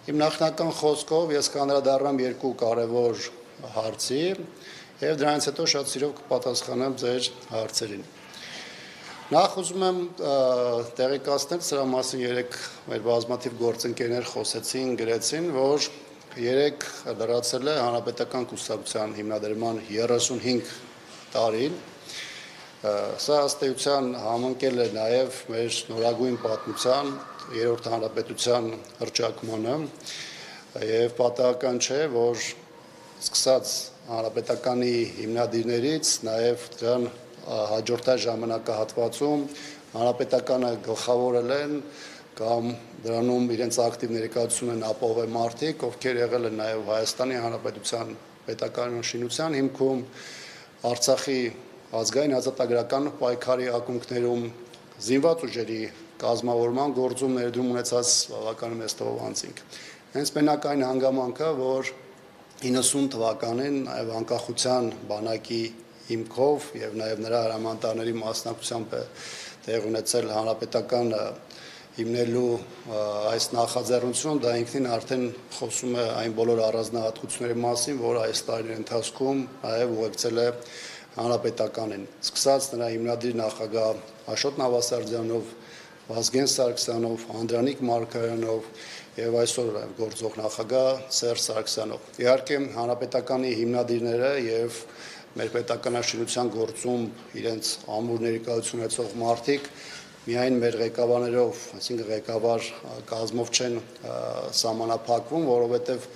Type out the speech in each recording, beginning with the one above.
Իմ նախնական խոսքով ես կանդրադառնամ երկու կարևոր հարցի եւ դրանից հետո շատ սիրով կպատասխանեմ ձեր հարցերին։ Նախ ուզում եմ տեղեկացնել, սրա մասին երեք մեր բազմաթիվ գործընկերներ խոսեցին, գրեցին, որ երեք լրացել է Հանրապետական կուսակցության հիմնադրման 35 տարին։ Սա ըստ էության համընկել է նաև մեր նորագույն պատմության երրորդ հանրապետության հռչակմանը եւ պատահական չէ, որ սկսած հանրապետականի հիմնադիրներից նաև դրան հաջորդած ժամանակահատվածում հանրապետականը գլխավորել են կամ դրանում իրենց ակտիվ ներկայացություն են ապահովել մարդիկ, ովքեր եղել են նաև Հայաստանի Հանրապետության պետականաշինության հիմքում, Արցախի ազգային ազատագրական պայքարի ակունքներում, զինված ուժերի կազմավորման գործում ներդրում ունեցած բավականին մեծ թվով անձինք։ Հենց մենակ այն հանգամանքը, որ 90 թվականին նաև անկախության բանակի հիմքով եւ նաև նրա հրամանատարների մասնակցությամբ տեղ ունեցել հանրապետական հիմնելու այս նախաձեռնությունը, դա ինքնին արդեն խոսում է այն բոլոր առանձնահատկությունների մասին, որ այս տարիների ընթացքում նաև ուղեկցել է հանրապետականին, սկսած նրա հիմնադիր նախագահ Աշոտ Նավասարդյանով, Վազգեն Սարգսյանով, Անդրանիկ Մարգարյանով եւ այսօր գործող նախագահ Սերժ Սարգսյանով։ Իհարկե հանրապետականի հիմնադիրները եւ մեր պետականաշինության գործում իրենց ամուր ներկայություն ունեցող մարդիկ միայն մեր ղեկավարներով, այսինքն ղեկավար կազմով չեն սահմանափակվում, որովհետեւ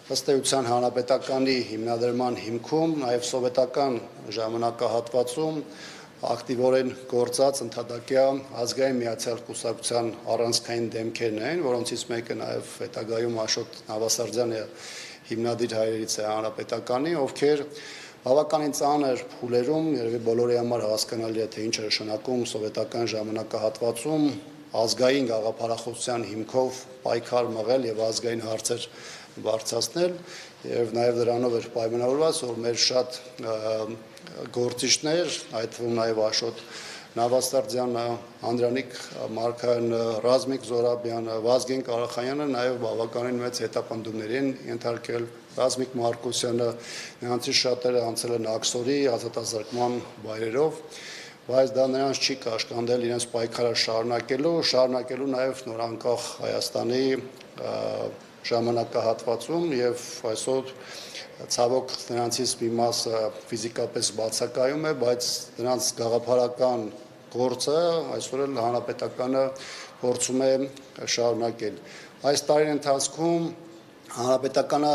ըստ էության հանրապետականի հիմնադրման հիմքում նաև սովետական ժամանակահատվածում ակտիվորեն գործած ընդհատակյա ազգային միացյալ կուսակցության առանցքային դեմքերն են, որոնցից մեկը նաև հետագայում Աշոտ Նավասարդյանը հիմնադիր հայրերից է հանրապետականի, ովքեր բավականին ծանր փուլերում, երևի բոլորի համար հասկանալի է, թե ինչ է նշանակում սովետական ժամանակահատվածում ազգային գաղափարախոսության հիմքով պայքար մղել եւ ազգային հարցեր բարձրացնել եւ նաեւ դրանով էր պայմանավորված, որ մեր շատ գործիչներ, այդ թվում նաեւ Աշոտ Նավասարդյանը, Անդրանիկ Մարգարյանը, Ռազմիկ Զորաբյանը, Վազգեն Կարախայանը նաեւ բավականին մեծ հետապնդումների են ենթարկել, Ռազմիկ Մարկոսյանը, նրանցից շատերը անցել են Աքսորի ազատազրկման վայրերով, բայց դա նրանց չի կաշկանդել իրենց պայքարը շարունակելու նաեւ նորանկախ Հայաստանի ժամանակահատվածում եւ այսօր ցավոք նրանցից մի մասը ֆիզիկապես բացակայում է, բայց նրանց գաղափարական գործը այսօր էլ հանրապետականը փորձում է շարունակել։ Այս տարի ընթացքում հանրապետականը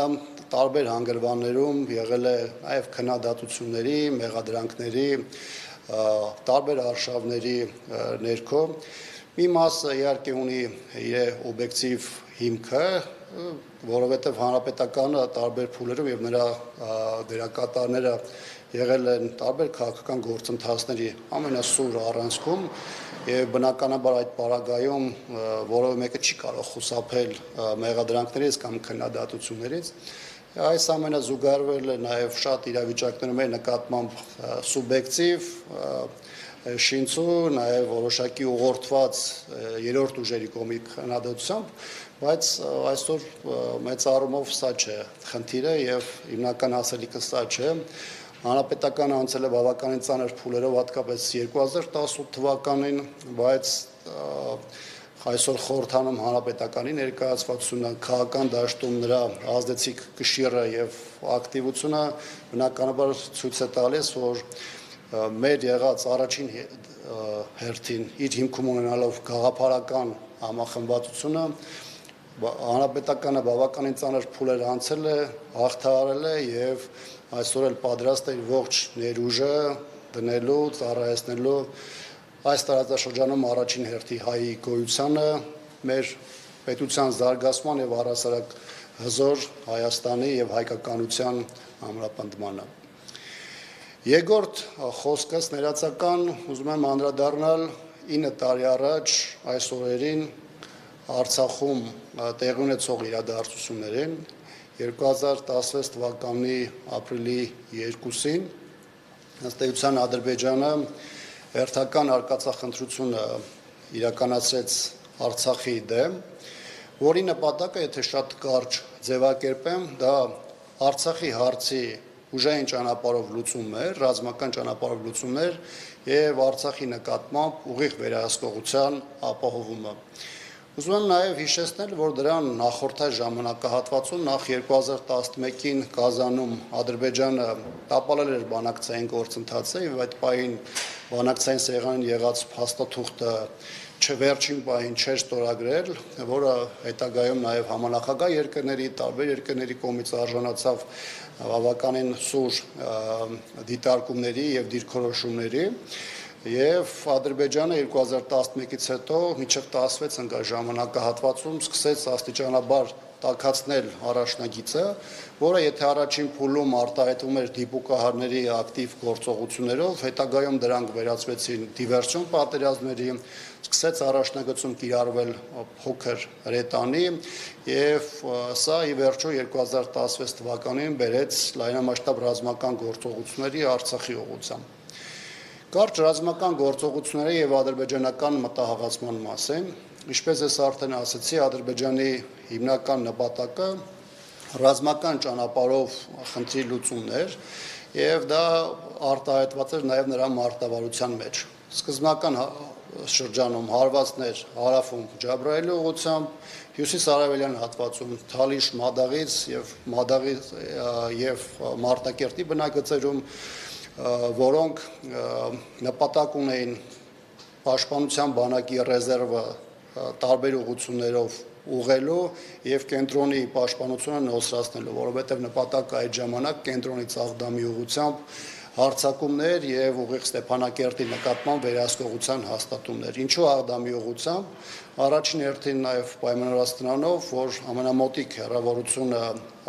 տարբեր հանգրվաններում եղել է նաև քննադատությունների, մեղադրանքների, տարբեր արշավների ներքո։ Մի մասը իհարկե ունի իր օբյեկտիվ հիմքը, որովհետև հանրապետականը տարբեր փուլերում եւ նրա դերակատարները եղել են տարբեր քաղաքական գործընթացների ամենասուր առանցքում եւ բնականաբար այդ պարագայում որևէ մեկը չի կարող խուսափել մեղադրանքներից կամ քննադատություններից։ Այս ամենը զուգահեռվել է նաեւ շատ իրավիճակներում է նկատմամբ սուբյեկտիվ շինծու, նաև որոշակի ուղղորդված երրորդ ուժերի կողմից քննադատությամբ, բայց այսօր մեծ առումով սա չէ խնդիրը եւ հիմնական ասելիքը սա չէ։ Հանրապետականը անցել է բավականին ծանր փուլերով, հատկապես 2018 թվականին, բայց այսօր խորհրդանում հանրապետականի ներկայացվածությունը, քաղաքական դաշտում նրա ազդեցիկ կշիռը եւ ակտիվությունը բնականաբար ցույց է տալիս, որ մեր եղած առաջին հերթին իր հիմքում ունենալով գաղափարական համախմբվածությունը հանրապետականը բավականին ծանր փուլեր անցել է, հաղթահարել է եւ այսօր էլ պատրաստ է իր ողջ ներուժը դնելու, ծառայեցնելու այս տարածաշրջանում առաջին հերթի հայի գոյությանը, մեր պետության զարգացման եւ առհասարակ հզոր Հայաստանի եւ հայկականության ամրապնդմանը։ Երկրորդ խոսքս ներածական ուզում եմ անդրադառնալ 9 տարի առաջ այս օրերին Արցախում տեղի ունեցող իրադարձություններին 2016 թվականի ապրիլի 2-ին ըստ էության Ադրբեջանը հերթական արկածախնդրությունը իրականացրեց Արցախի դեմ, որի նպատակը, եթե շատ կարճ ձևակերպեմ, դա Արցախի հարցի ուժային ճանապարհով լուծումներ, ռազմական ճանապարհով լուծումներ եւ Արցախի նկատմամբ ուղիղ վերահսկողության ապահովումը։ Ուզում եմ նաև հիշեցնել, որ դրան նախորդած ժամանակահատվածում նախ 2011-ին Կազանում Ադրբեջանը տապալել էր բանակցային գործընթացը եւ այդ պահին բանակցային սեղանին եղած փաստաթուղթը չվերջին պահին չէր ստորագրել, որը հետագայում նաև համանախագահ երկրների, տարբեր երկրների կողմից արժանացավ բավականին սուր դիտարկումների եւ դիրքորոշումների եւ Ադրբեջանը 2011-ից հետո մինչեւ 16 ընկա ժամանակահատվածում սկսեց աստիճանաբար տաքացնել առաջնագիծը, որը եթե առաջին փուլում արտահայտվում էր դիպուկահարների ակտիվ գործողություններով, հետագայում դրանք վերածվեցին դիվերսիոն պատերազմների, սկսեց առաջնագծում կիրառվել փոքր հրետանի եւ սա ի վերջո 2016 թվականին բերեց լայնամասշտաբ ռազմական գործողությունների Արցախի ուղղությամբ։ Կարճ ռազմական գործողությունների եւ ադրբեջանական մտահղացման մասին, ինչպես ես արդեն ասացի, Ադրբեջանի հիմնական նպատակը ռազմական ճանապարհով խնդրի լուծումն էր եւ դա արտահայտված էր նաեւ նրա մարտավարության մեջ։ Սկզբնական շրջանում հարվածներ հարավում Ջաբրայելի ուղղությամբ, հյուսիս-արևելյան հատվածում Թալիշ, Մադաղից եւ Մարտակերտի բնակգծերում, որոնք նպատակ ունեին պաշտպանության բանակի ռեզերվը տարբեր ուղղություններով ուղղելու եւ կենտրոնի պաշտպանությունը նոսրացնելու, որովհետեւ նպատակը այդ ժամանակ կենտրոնից Աղդամի ուղղությամբ հարձակումներ եւ ուղիղ Ստեփանակերտի նկատմամբ վերահսկողության հաստատումներ։ Ինչու Աղդամի ուղղությամբ առաջին հերթին նաեւ պայմանավորված նրանով, որ ամենամոտիկ հեռավորությունը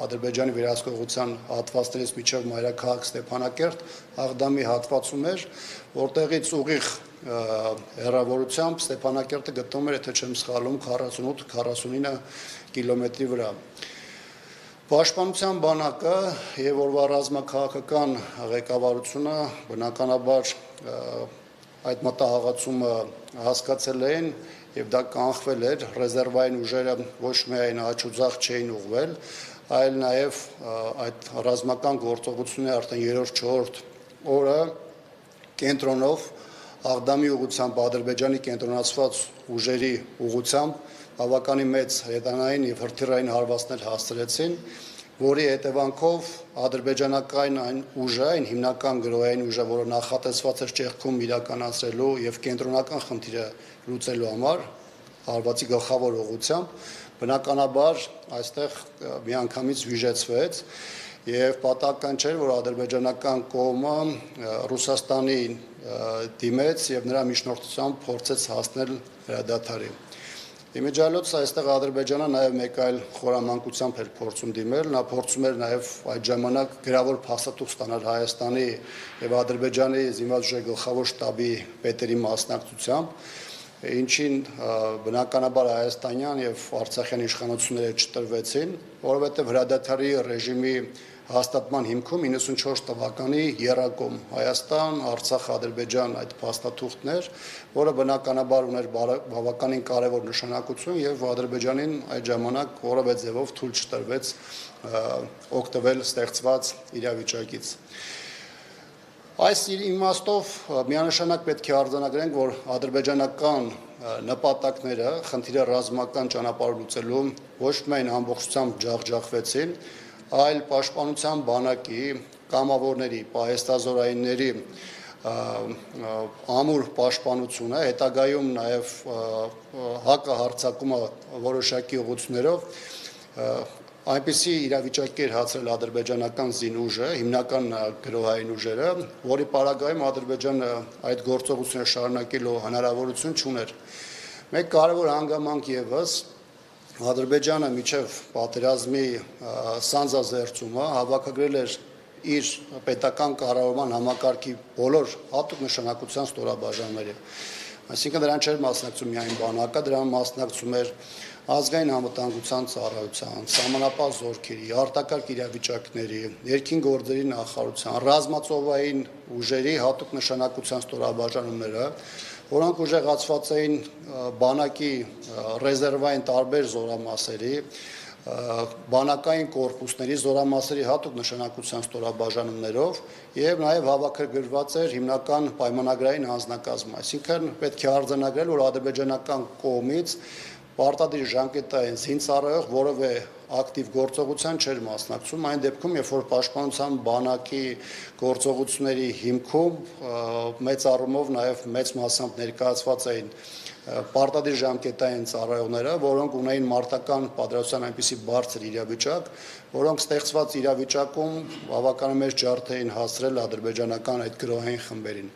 Ադրբեջանի վերահսկողության հատվածներից միջև մայրաքաղաք Ստեփանակերտ Աղդամի հատվածում էր, որտեղից ուղիղ հեռավորությամբ Ստեփանակերտը գտնվում էր, եթե չեմ սխալվում, 48-49 կիլոմետրի վրա։ Պաշտպանության բանակը եւ օրվա ռազմաքաղաքական ղեկավարությունը բնականաբար այդ մտահղացումը հասկացել էին եւ դա կանխվել էր, ռեզերվային ուժերը ոչ միայն աչուձախ չէին ուղղվել, այլ նաեւ այդ ռազմական գործողությունները արդեն 3-4 օրը կենտրոնով Աղդամի ուղղությամբ Ադրբեջանի կենտրոնացված ուժերի ուղղությամբ բավականին մեծ հրետանային եւ հրթիռային հարվածներ հասցրեցին, որի հետևանքով ադրբեջանական այն ուժը, այն հիմնական գրոհային ուժը, որը նախատեսված էր ճեղքում իրականացրելու եւ կենտրոնական խնդիրը լուծելու համար, հարվածի գլխավոր ուղղությամբ, բնականաբար այստեղ միանգամից վիժեցվեց եւ պատահական չէր, որ ադրբեջանական կողմը Ռուսաստանի դիմեց եւ նրա միջնորդությամբ փորձեց հասնել հրադադարի։ Իմիջիալոց այստեղ Ադրբեջանը նաեւ մեկ այլ խորամանկությամբ էր փորձում դիմել, նա փորձում էր նաեւ այդ ժամանակ գրավոր փաստաթուղթ ստանալ Հայաստանի եւ Ադրբեջանի զինված ուժերի գլխավոր շտաբի պետերի մասնակցությամբ, ինչին բնականաբար հայաստանյան եւ արցախյան իշխանությունները չտրվեցին, որովհետեւ հրադադարի ռեժիմի հաստատման հիմքում 94 թվականի եռակոմ Հայաստան, Արցախ, Ադրբեջան այդ փաստաթուղթներ, որը բնականաբար ուներ բավականին կարևոր նշանակություն եւ Ադրբեջանին այդ ժամանակ որևէ ձևով թույլ չտրվեց օգտվել ստեղծված իրավիճակից։ Այս իմաստով միանշանակ պետք է արձանագրենք, որ ադրբեջանական նպատակները խնդիրը ռազմական ճանապարհով լուծելու ոչ միայն ամբողջությամբ ջախջախվեցին, այլ պաշտպանության բանակի կամավորների, պահեստազորայինների ամուր պաշտպանությունը, հետագայում նաև հակահարձակումը որոշակի ուղղություններով այնպիսի իրավիճակի էր հասցրել ադրբեջանական զինուժը, հիմնական գրոհային ուժերը, որի պարագայում Ադրբեջանը այդ գործողությունները շարունակելու հնարավորություն չուներ։ Մեկ կարևոր հանգամանք ևս Ադրբեջանը միջև պատերազմի սանձազերծումը հավաքագրել էր իր պետական կառավարման համակարգի բոլոր հատուկ նշանակության ստորաբաժանումները։ Այսինքն դրան չէր մասնակցում միայն բանակը, դրան մասնակցում էր ազգային անվտանգության ծառայության, սահմանապահ զորքերի, արտակարգ իրավիճակների, ներքին գործերի նախարարության, ռազմածովային ուժերի հատուկ նշանակության ստորաբաժանումները, որոնք ուժեղացված էին բանակի ռեզերվային տարբեր զորամասերի, բանակային կորպուսների զորամասերի հատուկ նշանակության ստորաբաժանումներով եւ նաեւ հավաքագրված էր հիմնական պայմանագրային անձնակազմը, այսինքն պետք է արձանագրել, որ ադրբեջանական կողմից պարտադիր ժամկետային զինծառայող որևէ ակտիվ գործողության չէր մասնակցում, այն դեպքում, երբ որ պաշտպանության բանակի գործողությունների հիմքում մեծ առումով նաեւ մեծ մասամբ ներկայացված էին պարտադիր ժամկետային ծառայողները, որոնք ունեին մարտական պատրաստության այնպիսի բարձր իրավիճակ, որոնք ստեղծված իրավիճակում բավականին մեծ ջարդ էին հասցրել ադրբեջանական այդ գրոհային խմբերին։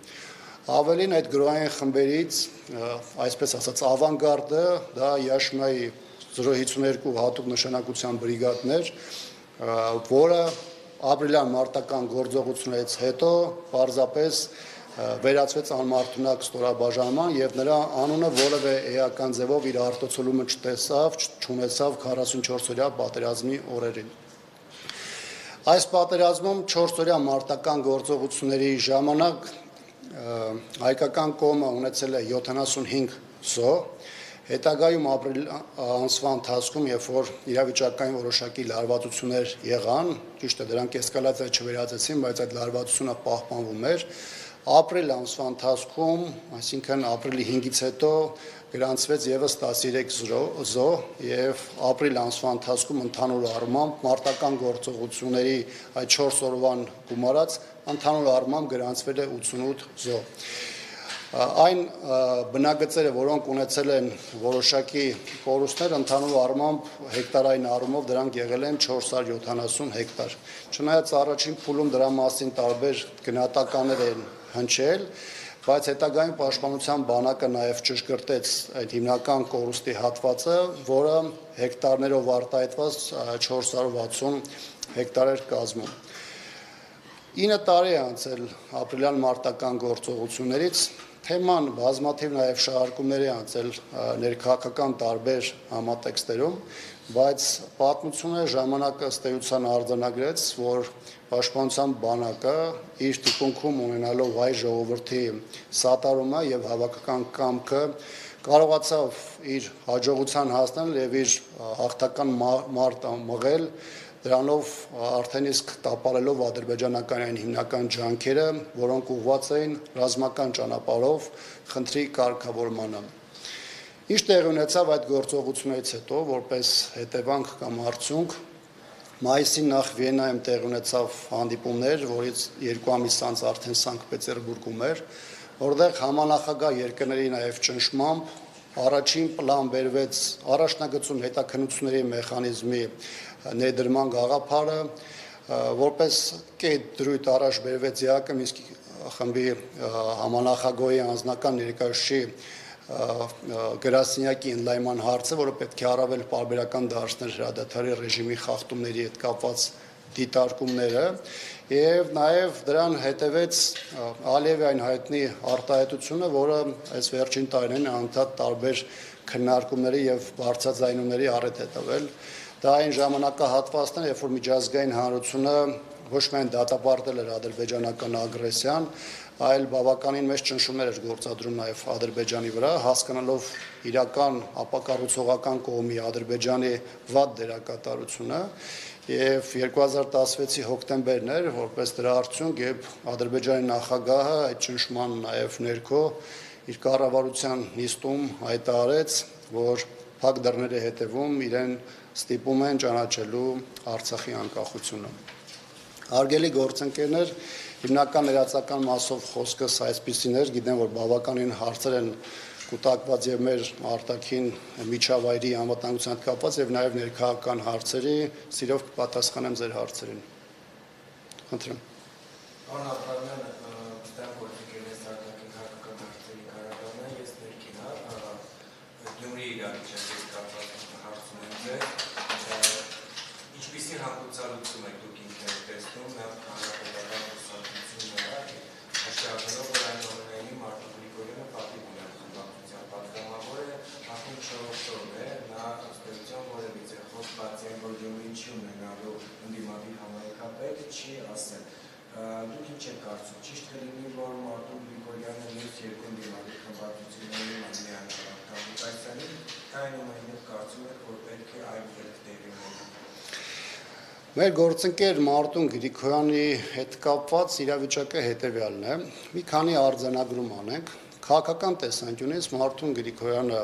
Ավելին այդ գրոհային խմբերից, այսպես ասած, ավանգարդը դա Յաշմայի 052 հատուկ նշանակության բրիգադներ, որը ապրիլյան մարտական գործողություններից հետո պարզապես վերածվեց անմարդունակ ստորաբաժանման եւ նրա անունը որևէ էական ձևով իր արտացոլումը չունեցավ 44-օրյա պատերազմի օրերին։ Այս պատերազմում 4-օրյա մարտական գործողությունների ժամանակ հայկական կողմը ունեցել է 75 զոհ, հետագայում ապրիլ ամսվա ընթացքում, երբ որ իրավիճակային որոշակի լարվածություններ եղան, ճիշտ է, դրանք էսկալացիա չվերածեցին, բայց այդ լարվածությունը պահպանվում էր, ապրիլ ամսվա ընթացքում, այսինքն ապրիլի 5-ից հետո գրանցվեց եւս 13 զոհ եւ ապրիլ ամսվա ընթացքում ընդհանուր առմամբ մարտական գործողությունների այդ 4 օրվան գումարած ընդհանուր առմամբ գրանցվել է 88 զոհ։ Այն բնագծերը, որոնք ունեցել են որոշակի կորուստներ, ընդհանուր առմամբ հեկտարային առումով դրանք եղել են 470 հեկտար։ Չնայած առաջին փուլում դրա մասին տարբեր գնահատականներ են հնչել, բայց հետագայում պաշտպանության բանակը նաև ճշգրտեց այդ հիմնական կորուստի հատվածը, որը հեկտարներով արտահայտված 460 հեկտար էր կազմում։ 9 տարի է անցել ապրիլյան մարտական գործողություններից, թեման բազմաթիվ նաև շահարկումներ է անցել ներքաղաքական տարբեր համատեքստերում, բայց պատմությունը ժամանակը ըստ էության արձանագրեց, որ պաշտպանության բանակը իր թիկունքում ունենալով հայ ժողովրդի սատարումը եւ հավաքական կամքը կարողացավ իր հաջողության հասնել եւ իր հաղթական մարտը մղել, դրանով արդեն իսկ տապալելով ադրբեջանական այն հիմնական ջանքերը, որոնք ուղղված էին ռազմական ճանապարհով խնդրի կարգավորմանը։ Ինչ տեղի ունեցավ այդ գործողություններից հետո, որպես հետևանք կամ արդյունք, մայիսին նախ Վիեննայում տեղի ունեցավ հանդիպումներ, որից 2 ամիս անց արդեն Սանկտ Պետերբուրգում էր, որտեղ համանախագահ երկրների նաև ճնշմամբ առաջին պլան բերվեց առաջնագծում հետաքննությունների մեխանիզմի ներդրման գաղափարը, որպես կետ դրույթ առաջ բերվեց Յակոմինսկի խմբի համանախագահի անձնական ներկայացուցիչի գրասենյակի ընդլայնման հարցը, որը պետք է առավել պարբերական դարձներ հրադադարի ռեժիմի խախտումների հետ կապված դիտարկումները, եւ նաեւ դրան հետևեց Ալիևի այն հայտնի արտահայտությունը, որը այս վերջին տարիներին անդադ տարբեր քննարկումների եւ բարձրաձայնումների առիթ է տվել։ Դա այն ժամանակահատվածն է, երբ որ միջազգային հանրությունը ոչ միայն դատապարտել էր ադրբեջանական ագրեսիան, այլ բավականին մեծ ճնշումներ էր գործադրում նաև Ադրբեջանի վրա, հասկանալով իրական ապակառուցողական կողմի Ադրբեջանի վատ դերակատարությունը, եւ 2016-ի հոկտեմբերն էր, որպես դրա արդյունք, երբ Ադրբեջանի նախագահը այդ ճնշման նաև ներքո իր կառավարության նիստում հայտարարեց, որ փակ դռների հետևում իրեն ստիպում են ճանաչելու Արցախի անկախությունը։ Հարգելի գործընկերներ, հիմնական ներածական մասով խոսքս այսպիսին էր, գիտեմ, որ բավականին հարցեր են կուտակված եւ մեր արտաքին միջավայրի անվտանգության հետ կապված եւ նաեւ ներքաղաքական հարցերի, սիրով կպատասխանեմ ձեր հարցերին։ Խնդրեմ։ Պարոն Աբրամյան, ստեղ գործընկերներ արտաքին քաղաքական հարցերի կառավարման ես ներքին Գյումրի իրավիճակի կապված հարցում եմ ձեր։ Ինչպիսի հանգուցալուծում եք դուք ինքներդ տեսնում նաեւ հանրապետական հուսալությունները, հաշվառելով որ այն օրերին Մարտին Գրիգորյանը պատիվ ուներ խմբակցության պատգամավորը, արդեն 4 օրն է, նա ըստեյության որևիցե խոսք բացի այն, որ Գյումրին չի ունենալու ընդդիմադիր համայնքապետ, չի ասել։ Դուք ինչ եք կարծում, ճիշտ կլինի, որ Մարտուն Գրիգորյանը մյուս երկու դիմադիր խմբակցությունների մամլի այնուամենայնիվ կարծում եք, որ պետք է այլ դեպք տեղի ունենա։ Մեր գործընկեր Մարտուն Գրիգորյանի հետ կապված իրավիճակը հետևյալն է։ Մի քանի արձանագրում անենք։ Քաղաքական տեսանկյունից Մարտուն Գրիգորյանը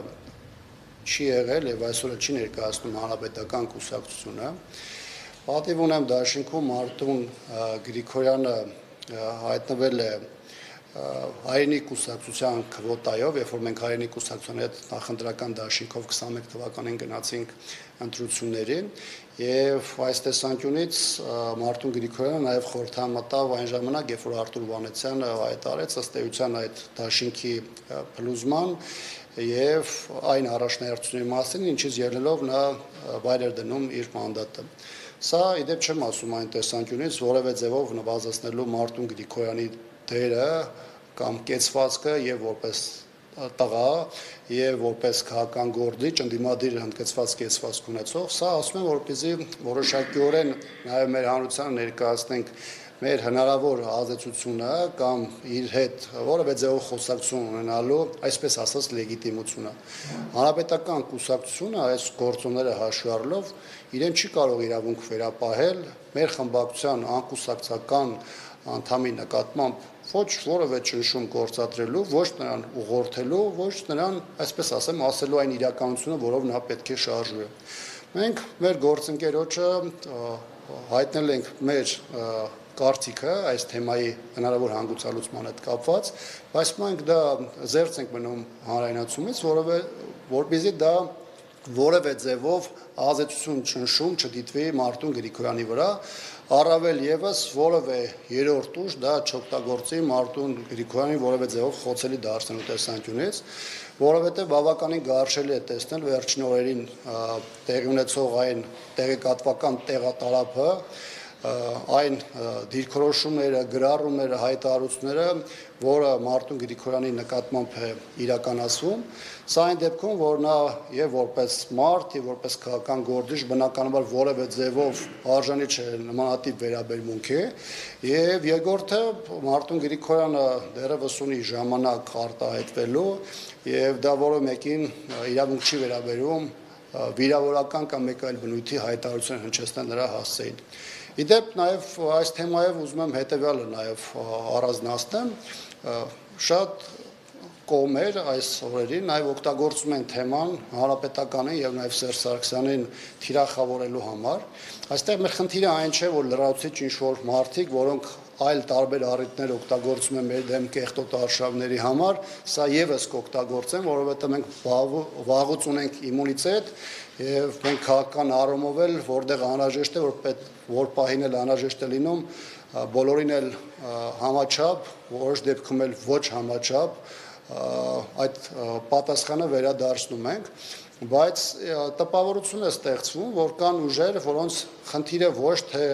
չի եղել եւ այսօր չի ներկայացնում հանրապետական կուսակցությունը։ Պատիվ ունեմ դաշինքում Մարտուն Գրիգորյանը հայտնվել է հայրենի կուսակցության քվոտայով, երբ որ մենք հայրենի կուսակցության հետ նախընտրական դաշինքով 21 թվականին գնացինք ընտրությունների, եւ այս տեսանկյունից Մարտուն Գրիգորյանը նաեւ խորհրդամտավ այն ժամանակ, երբ որ Արտուր Վանեցյանը հայտարարեց ըստ էության այդ դաշինքի փլուզման եւ այն առաջնահերթությունների մասին, ինչից ելնելով նա վայր էր դնում իր մանդատը։ Սա իդեպ չեմ ասում այն տեսանկյունից, որևէ ձևով նվազեցնելու Մարտուն Գրիգորյանի դերը կամ կեցվածքը եւ որպես տղա եւ որպես քաղաքական գործիչ ընդդիմադիր հնդկեցված կեցվածք ունեցող, սա ասում եմ, որպեսզի որոշակիորեն նաեւ մեր հանրությանը ներկայացնենք մեր հնարավոր ազդեցությունը կամ իր հետ որևէ ձևով խոսակցություն ունենալու, այսպես ասած, լեգիտիմությունը։ Հանրապետական կուսակցությունը այս գործոնները հաշվի առնելով իրեն չի կարող իրավունք վերապահել մեր խմբակցության անկուսակցական անդամի նկատմամբ ոչ որևէ ճնշում գործադրելու, ոչ նրան ուղղորդելու, ոչ նրան, այսպես ասեմ, ասելու այն իրականությունը, որով նա պետք է շարժվի։ Մենք մեր գործընկերոջը հայտնել ենք մեր կարծիքը այս թեմայի հնարավոր հանգուցալուծման հետ կապված, բայց մենք դա զերծ ենք մնում հանրայնացումից, որպեսզի դա որևէ ձևով ազդեցություն ճնշում չդիտվի Մարտուն Գրիգորյանի վրա, առավել եւս որևէ երրորդ ուժ դա չօգտագործի Մարտուն Գրիգորյանին որևէ ձևով խոցելի դարձնելու տեսանկյունից, որովհետեւ բավականին գարշելի է տեսնել վերջին օրերին տեղի ունեցող այն տեղեկատվական տեղատարափը, այն դիրքորոշումները, գրառումները, հայտարարությունները, որը Մարտուն Գրիգորյանի նկատմամբ է իրականացվում, սա այն դեպքում, որ նա եւ որպես մարդ, եւ որպես քաղաքական գործիչ բնականաբար որևէ ձևով արժանի չէ նմանատիպ վերաբերմունքի, եւ երկրորդը Մարտուն Գրիգորյանը դեռևս ունի ժամանակ արտահայտվելու, եւ դա որը մեկին իրավունք չի վերաբերում վիրավորական կամ մեկ այլ բնույթի հայտարարություն հնչեցնել նրա հասցեին։ Իդեպ նաև այս թեմայով ուզում եմ հետևյալը նաև առանձնացնեմ, շատ կողմեր այս օրերին նաև օգտագործում են թեման հանրապետականին եւ նաև Սերժ Սարգսյանին թիրախավորելու համար։ Այստեղ մեր խնդիրը այն չէ, որ լրացուցիչ ինչ-որ մարդիկ, որոնք այլ տարբեր առիթներ օգտագործում են մեր դեմ կեղտոտ արշավների համար, սա եւս կօգտագործեն, որովհետեւ մենք վաղուց ունենք իմունիտետ եւ մենք քաղաքական առումով էլ որտեղ անհրաժեշտ է, որ պահին էլ անհրաժեշտ է լինում, բոլորին էլ համաչափ, որոշ դեպքում էլ ոչ համաչափ այդ պատասխանը վերադարձնում ենք, բայց տպավորություն է ստեղծվում, որ կան ուժեր, որոնց խնդիրը ոչ թե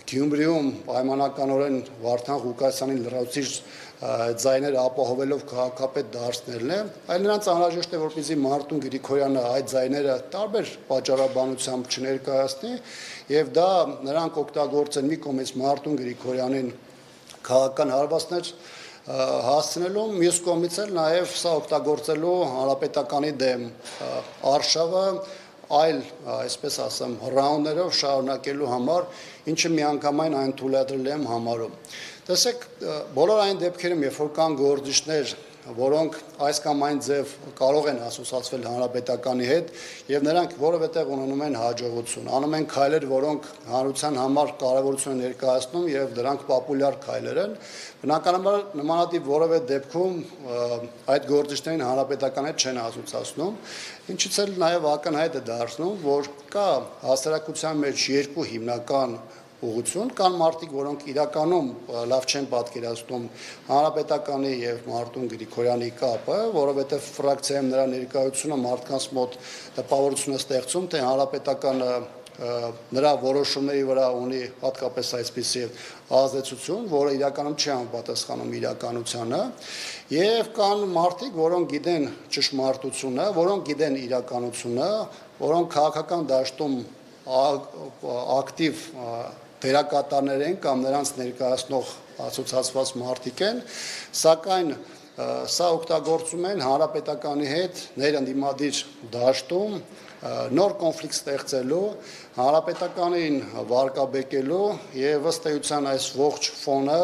Գյումրիում պայմանականորեն Վարդան Ղուկասյանին լրացուցիչ ձայները ապահովելով քաղաքապետ դարձնելն է, այլ նրանց անհրաժեշտ է, որպեսզի Մարտուն Գրիգորյանը այդ ձայները տարբեր պատճառաբանությամբ չներկայացնի, եւ դա նրանք օգտագործեն մի կողմից Մարտուն Գրիգորյանին քաղաքական հարվածներ հասցնելու, մյուս կողմից էլ նաև սա օգտագործելու հանրապետականի դեմ արշավը այլ, այսպես ասեմ, ռաունդներով շարունակելու համար, ինչը միանգամայն այն թույլատրել եմ համարում։ Տեսեք, բոլոր այն դեպքերում, երբ որ կան գործիչներ, որոնք այս կամ այն ձև կարող են ասոցացվել հանրապետականի հետ եւ նրանք որևէ տեղ ունենում են հաջողություն, անում են քայլեր, որոնք հանրության համար կարեւորություն են ներկայացնում եւ դրանք պոպուլյար քայլեր են, բնականաբար նմանատիպ որևէ դեպքում այդ գործիչներին հանրապետական հետ չեն ասոցացնում, ինչից էլ նաեւ ակնհայտ է դարձնում, որ կա հասարակության մեջ երկու հիմնական ուղղություն, կան մարդիկ, որոնք իրականում լավ չեն պատկերացնում հանրապետականի եւ Մարտուն Գրիգորյանի կապը, որովհետեւ ֆրակցիայում նրա ներկայությունը մարդկանց մոտ տպավորություն է ստեղծում, թե հանրապետականը նրա որոշումների վրա ունի հատկապես այսպիսի ազդեցություն, որը իրականում չի համապատասխանում իրականությանը, եւ կան մարդիկ, որոնք գիտեն ճշմարտությունը, որոնք գիտեն իրականությունը, որոնք քաղաքական դաշտում ակտիվ դերակատարներ են կամ նրանց ներկայացնող ասոցիացված մարդիկ են, սակայն սա օգտագործում են հանրապետականի հետ ներընդդիմադիր դաշտում նոր կոնֆլիկտ ստեղծելու, հանրապետականին վարկաբեկելու եւ ըստ էության այս ողջ ֆոնը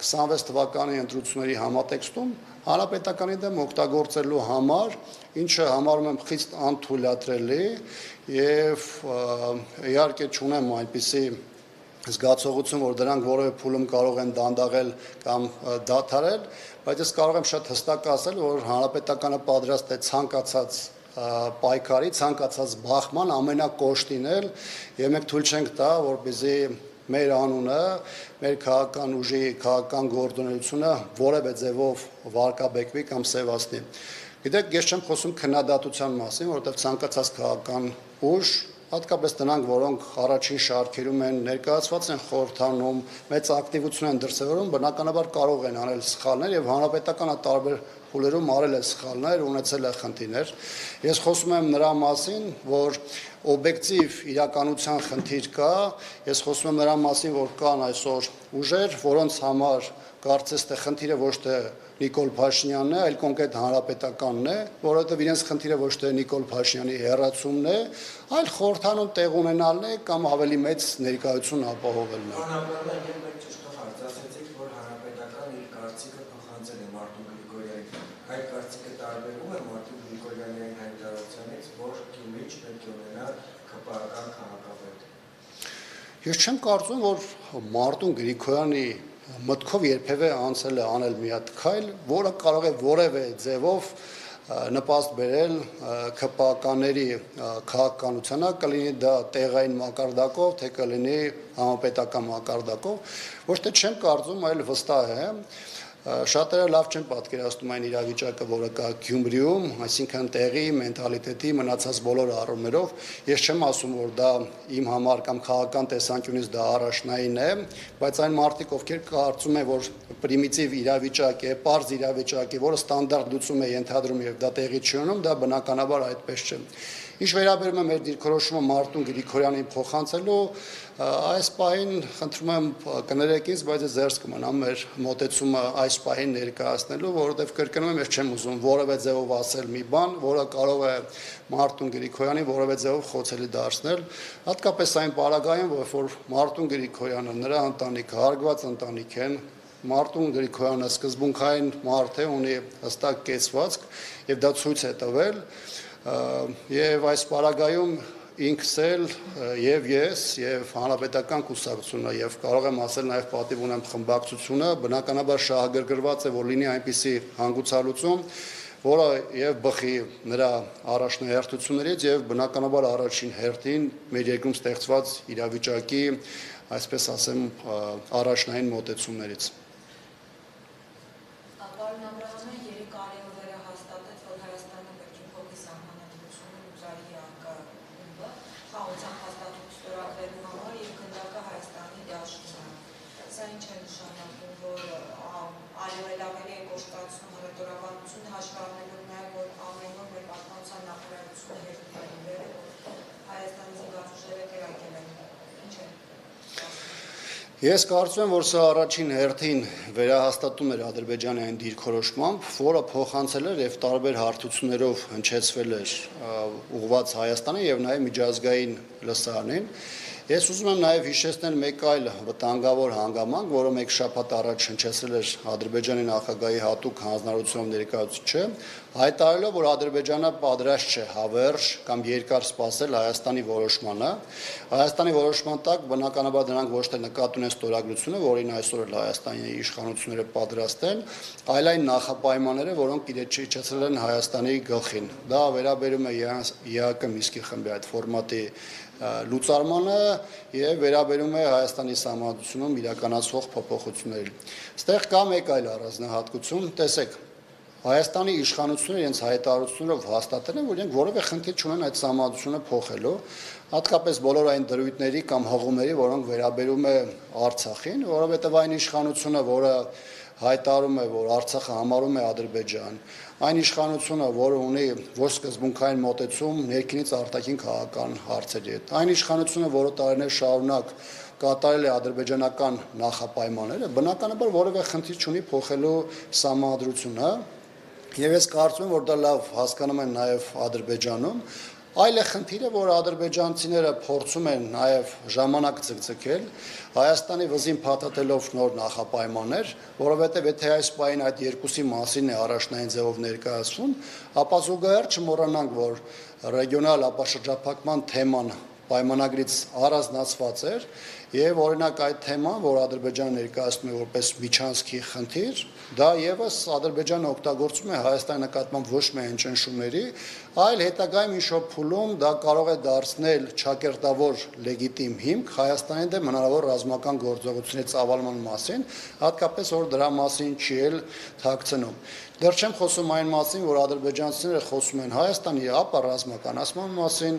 26 թվականի ընտրությունների համատեքստում հանրապետականի դեմ օգտագործելու համար, ինչը համարում եմ խիստ անթույլատրելի եւ իհարկե չունեմ այնպիսի զգացողություն, որ դրանք որևէ փուլում կարող են դանդաղել կամ դադարել, բայց ես կարող եմ շատ հստակ ասել, որ հանրապետականը պատրաստ է ցանկացած պայքարի, ցանկացած բախման ամենակոշտինել եւ մենք թույլ չենք տա, որպեսզի մեր անունը, մեր քաղաքական ուժի քաղաքական գործունեությունը որևէ ձևով վարկաբեկվի կամ սևացնի։ Գիտեք, ես չեմ խոսում քննադատության մասին, որովհետեւ ցանկացած քաղաքական ուժ, հատկապես նրանք, որոնք առաջին շարքերում են ներկայացված են խորհրդանում, մեծ ակտիվություն են դրսևորում, բնականաբար կարող են անել սխալներ եւ հանրապետականը տարբեր փուլերում արել է սխալներ, ունեցել է խնդիրներ։ Ես խոսում եմ նրա մասին, որ օբյեկտիվ իրականության խնդիր կա, ես խոսում եմ նրա մասին, որ կան այսօր ուժեր, որոնց համար կարծես թե խնդիրը ոչ թե Նիկոլ Փաշինյանն է, այլ կոնկրետ հանրապետականն է, որովհետև իրենց խնդիրը ոչ թե Նիկոլ Փաշինյանի հեռացումն է, այլ խորհրդանում տեղ ունենալն է կամ ավելի մեծ ներկայություն ապահովելն է։ Անապրոպ եք մեկ ճշտով հարցացեցիք, որ հանրապետական իր կարծիքը փոխանցել է Մարտուն Գրիգորյանին։ Այդ կարծիքը տարբերվում է Մարտուն Գրիգորյանի հայտարարությունից, որ Գյումրիչ պետք է ունենա ԿՊԱ-ական քաղաքապետ։ Ես չեմ կարծում, որ Մարտուն Գրիգորյանի մտքով երբևէ անցել է անել մի հատ քայլ, որը կարող է որևէ ձևով նպաստ բերել ԿՊԱ-կաների քաղաքականությանը, կլինի դա տեղային մակարդակով, թե կլինի համապետական մակարդակով, ոչ թե չեմ կարծում, այլ վստահ եմ, շատերը լավ չեն պատկերացնում այն իրավիճակը, որը կա Գյումրիում, այսինքն տեղի, մենթալիտետի, մնացած բոլոր առումներով, ես չեմ ասում, որ դա իմ համար կամ քաղաքական տեսանկյունից դա առաջնային է, բայց այն մարդիկ, ովքեր կարծում են, որ պրիմիտիվ իրավիճակ է, պարզ իրավիճակ է, որը ստանդարտ լուծում է ենթադրում եւ դա տեղի չի ունենում, դա բնականաբար այդպես չէ։ Ինչ վերաբերում է մեր դիրքորոշումը Մարտուն Գրիգորյանին փոխանցելու, այս պահին խնդրում եմ կներեք ինձ, բայց ձեռս կմնամ մեր մոտեցումը այս պահին ներկայացնելու, որովհետև կրկնում եմ, ես չեմ ուզում որևէ ձևով ասել մի բան, որը կարող է Մարտուն Գրիգորյանին որևէ ձևով խոցելի դարձնել, հատկապես այն պարագայում, որ Մարտուն Գրիգորյանը, նրա ընտանիքը հարգված ընտանիք են, Մարտուն Գրիգորյանը սկզբունքային մարդ է, ունի հստակ կեցվածք եւ դա ցույց է տվել եւ այս պարագայում ինքս էլ եւ ես եւ հանրապետական կուսակցությունը եւ կարող եմ ասել նաեւ պատիվ ունեմ խմբակցությունը բնականաբար շահագրգռված է որ լինի այնպիսի հանգուցալուծում որը եւ բխի նրա առաջնահերթություններից եւ բնականաբար առաջին հերթին մեր երկրում ստեղծված իրավիճակի այսպես ասեմ առաջնային մոտեցումներից Ես կարծում եմ, որ սա առաջին հերթին վերահաստատում էր Ադրբեջանի այն դիրքորոշմամբ, որը փոխանցել էր եւ տարբեր հարթություններով հնչեցվել էր ուղղված Հայաստանին եւ նաեւ միջազգային լսարանին։ Ես ուզում եմ նաեւ հիշեցնել մեկ այլ վտանգավոր հանգամանք, որը մեկ շաբաթ առաջ հնչեցել էր Ադրբեջանի նախագահի հատուկ հանձնարարությունով ներկայացուցիչը, հայտարարելով, որ Ադրբեջանը պատրաստ չէ հավերժ կամ երկար սպասել Հայաստանի որոշմանը։ Հայաստանի որոշման տակ բնականաբար նրանք ոչ թե նկատի ունեն ստորագրությունը, որին այսօր էլ Հայաստանի իշխանությունները պատրաստ են, այլ այն նախապայմանները, որոնք իջեցրել են Հայաստանի գլխին։ Դա վերաբերում է ԵԱԿ Միսկի խմբի այդ ֆորմատի լուծարմանը եւ վերաբերում է Հայաստանի Սահմանադրությունում իրականացվող փոփոխություններին։ Այստեղ կա մեկ այլ առանձնահատկություն, տեսեք, Հայաստանի իշխանությունները իրենց հայտարարություններով հաստատել են, որ իրենք որևէ խնդիր չունեն այդ սահմանադրությունը փոխելու, հատկապես բոլոր այն դրույթների կամ հղումների, որոնք վերաբերում է Արցախին, որովհետեւ այն իշխանությունը, որը հայտարարում է, որ Արցախը համարում է Ադրբեջան, այն իշխանությունը, որը ունի ոչ սկզբունքային մոտեցում ներքինից արտաքին քաղաքական հարցերի հետ, այն իշխանությունը, որը տարիներ շարունակ կատարել է ադրբեջանական նախապայմանները, բնականաբար որևէ խնդիր չունի փոխելու սահմանադրությունը, եւ ես կարծում եմ, որ դա լավ հասկանում են նաեւ Ադրբեջանում, այլ է խնդիրը, որ ադրբեջանցիները փորձում են նաեւ ժամանակ ցկցկել, Հայաստանի վզին փաթաթելով նոր նախապայմաններ, որովհետեւ եթե այս պահին այդ երկուսի մասին է առաջնային ձևով ներկայացվում, ապա զուգահեռ չմոռանանք, որ ռեգիոնալ ապաշրջափակման թեման պայմանագրից առանձնացված էր եւ օրինակ այդ թեման, որ Ադրբեջանը ներկայացնում է որպես միջանցքի խնդիր, դա եւս Ադրբեջանը օգտագործում է Հայաստանի նկատմամբ ոչ միայն ճնշումների, այլ հետագայում ինչ-որ փուլում դա կարող է դարձնել ճակերտավոր լեգիտիմ հիմք Հայաստանի դեմ հնարավոր ռազմական գործողությունների ծավալման մասին, հատկապես որ դրա մասին չի էլ թաքցնում։ Դեռ չեմ խոսում այն մասին, որ ադրբեջանցիները խոսում են Հայաստանի ապա ռազմականացման մասին,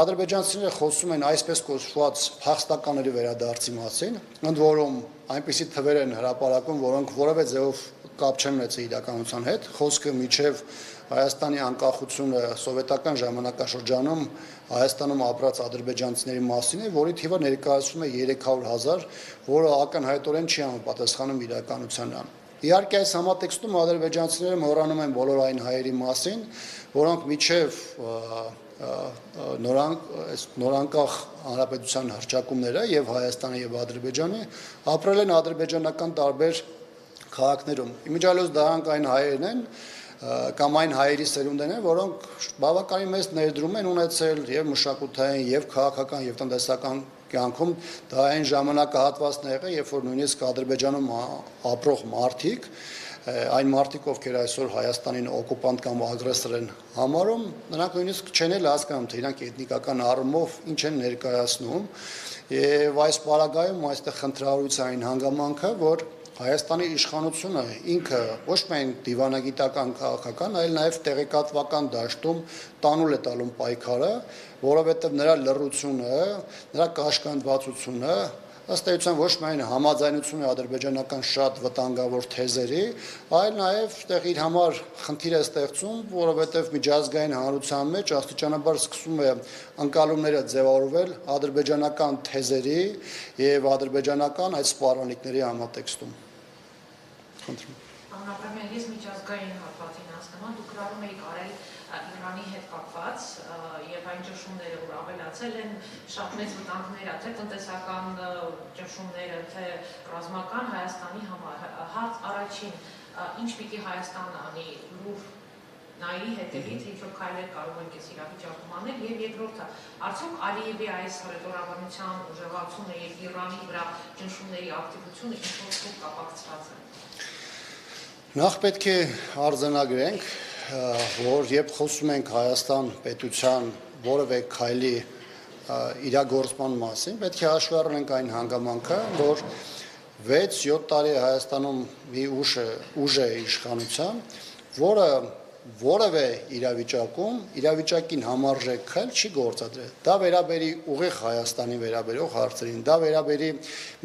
ադրբեջանցիները խոսում են այսպես կոչված փախստականների վերադարձի մասին, ընդ որում այնպիսի թվեր են հրապարակում, որոնք որևէ ձևով կապ չեն ունեցել իրականության հետ, խոսքը միջև Հայաստանի անկախությունը սովետական ժամանակաշրջանում Հայաստանում ապրած ադրբեջանցիների մասին է, որի թիվը ներկայացվում է 300,000, որը ակնհայտորեն չի համապատասխանում իրականությանը։ Իհարկե այս համատեքստում ադրբեջանցիները մոռանում են բոլոր այն հայերի մասին, որոնք միջև նորանկախ հանրապետության հռչակումները եւ Հայաստանի եւ Ադրբեջանի ապրել են ադրբեջանական տարբեր քաղաքներում։ Իմիջիալոց դրանք այն հայերն են կամ այն հայերի սերունդն են, որոնք բավականին մեծ ներդրում են ունեցել եւ մշակութային եւ քաղաքական եւ տնտեսական կյանքում դա այն ժամանակահատվածն է եղել, երբ որ նույնիսկ Ադրբեջանում ապրող մարդիկ, այն մարդիկ, ովքեր այսօր Հայաստանին օկուպանտ կամ ագրեսոր են համարում, նրանք նույնիսկ չեն էլ հասկանում, թե իրանք էթնիկական առումով ինչ են ներկայացնում, եւ այս պարագայում այստեղ խնդրահարույցային հանգամանքը, որ Հայաստանի իշխանությունը ինքը ոչ միայն դիվանագիտական քաղաքական, այլ նաև տեղեկատվական դաշտում տանուլ է տալում պայքարը, որովհետև նրա լռությունը, նրա կաշկանդվածությունը ըստ էության ոչ միայն համաձայնություն է ադրբեջանական շատ վտանգավոր թեզերի, այլ նաև այդտեղ իր համար խնդիր է ստեղծում, որովհետև միջազգային հանրության մեջ աստիճանաբար սկսում է ընկալումները ձևավորվել ադրբեջանական թեզերի եւ ադրբեջանական այդ սպառնալիքների համատեքստում։ Անապրամյան, ես միջազգային հատվածին հասկանում, դուք գրառում եք արել Իրանի հետ կապված եւ այն ճնշումները, որ ավելացել են, շատ մեծ վտանգներ ա, թե տնտեսական ճնշումները, թե ռազմական Հայաստանի համար։ Հարց առաջին, ինչ պիտի Հայաստանը անի լուր նայի հետևից ինչ-որ քայլեր կարող են այս իրավիճակում անել եւ երկրորդը, արդյոք Ալիևի այս հռետորաբանության ուժեղացումը եւ Իրանի վրա ճնշումների ակտիվությունը ինչ-որ փոփ կապակցված է։ Նախ պետք է արձանագրենք, որ երբ խոսում ենք Հայաստան պետության որևէ քայլի իրագործման մասին, պետք է հաշվի առնենք այն հանգամանքը, որ 6-7 տարի Հայաստանում մի ուժ է իշխանության, որը որևէ իրավիճակին համարժեք քայլ չի գործադրել։ Դա վերաբերի ուղիղ Հայաստանի վերաբերող հարցերին, դա վերաբերի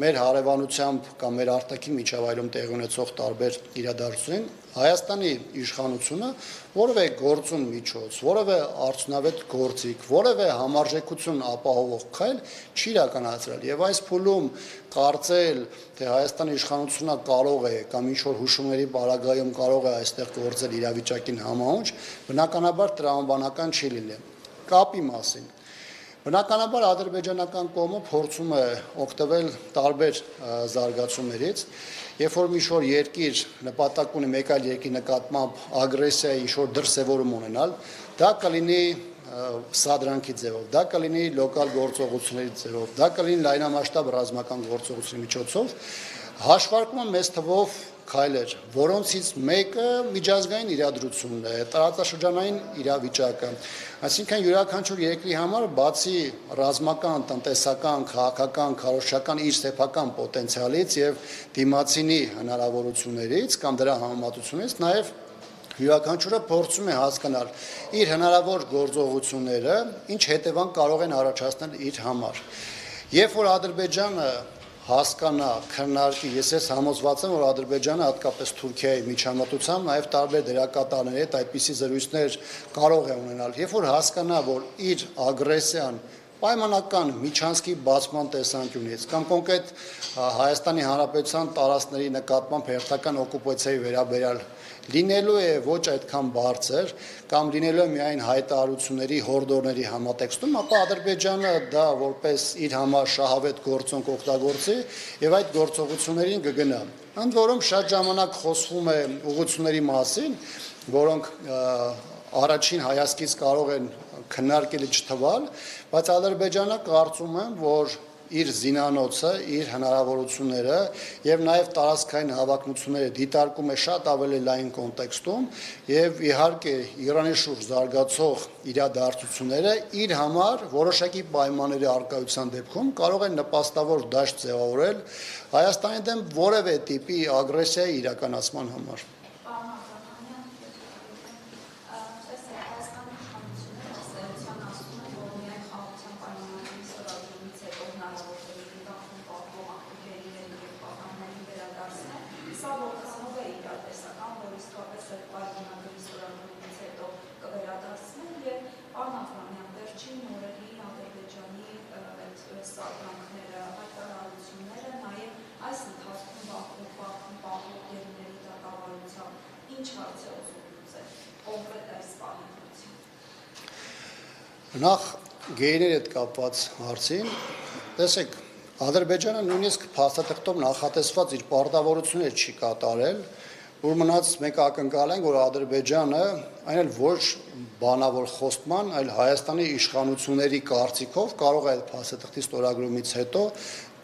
մեր հարևանությամբ կամ մեր արտաքին միջավայրում տեղի ունեցող տարբեր իրադարձություններին, Հայաստանի իշխանությունը որևէ գործուն միջոց, որևէ արդյունավետ գործիք, որևէ համարժեքություն ապահովող քայլ չի իրականացրել եւ այս փուլում կարծել, թե Հայաստանի իշխանությունը կարող է կամ ինչ-որ հուշումների պարագայում կարող է այստեղ գործել իրավիճակին համահունչ, բնականաբար տրամաբանական չի լինի։ Կապի մասին Բնականաբար ադրբեջանական կողմը փորձում է օգտվել տարբեր զարգացումներից, երբ որ ինչ-որ երկիր նպատակ ունի մեկ այլ երկրի նկատմամբ ագրեսիայի ինչ-որ դրսևորում ունենալ, դա կլինի սադրանքի ձևով, դա կլինի լոկալ գործողությունների ձևով, դա կլինի լայնամասշտաբ ռազմական գործողությունների միջոցով, հաշվարկումը մեծ թվով քայլեր, որոնցից մեկը միջազգային իրադրությունն է, տարածաշրջանային իրավիճակը, այսինքն յուրաքանչյուր երկրի համար բացի ռազմական, տնտեսական, քաղաքական, քարոզչական իր սեփական պոտենցիալից եւ դիմացինի հնարավորություններից կամ դրա համեմատությունից նաեւ յուրաքանչյուրը փորձում է հասկանալ իր հնարավոր գործողությունները, ինչ հետևանք կարող են առաջացնել իր համար։ Երբ որ Ադրբեջանը հասկանա, քննարկի, ես համոզված եմ, որ Ադրբեջանը հատկապես Թուրքիայի միջամտությամբ նաև տարբեր դերակատարների հետ այդպիսի զրույցներ կարող է ունենալ։ Երբ որ հասկանա, որ իր ագրեսիան պայմանական միջանցքի բացման տեսանկյունից կամ կոնկրետ Հայաստանի Հանրապետության տարածքների նկատմամբ հերթական օկուպացիայի վերաբերյալ լինելու է ոչ այդքան բարձր կամ լինելու է միայն հայտարարությունների հորդորների համատեքստում, ապա Ադրբեջանը դա որպես իր համար շահավետ գործոնք օգտագործի եւ այդ գործողություններին կգնա։ Ընդ որում շատ ժամանակ խոսվում է ուղղությունների մասին, որոնք առաջին հայացքից կարող են քննարկելի չթվալ, բայց Ադրբեջանը կարծում եմ, որ իր զինանոցը, իր հնարավորությունները եւ նաեւ տարածքային հավակնությունները դիտարկում է շատ ավելի լայն կոնտեքստում եւ իհարկե Իրանի շուրջ զարգացող իրադարձությունները իր համար որոշակի պայմանների արկայության դեպքում կարող են նպաստավոր դաշտ ձևավորել Հայաստանի դեմ որևէ տիպի ագրեսիայի իրականացման համար։ Նախ գեյների հետ կապված հարցին, տեսեք, Ադրբեջանը նույնիսկ փաստաթղթով նախատեսված իր պարտավորությունները չի կատարել, որ մնաց մենք ակնկալ ենք, որ Ադրբեջանը այն էլ ոչ բանավոր խոստման, այլ Հայաստանի իշխանությունների կարծիքով կարող է այդ փաստաթղթի ստորագրումից հետո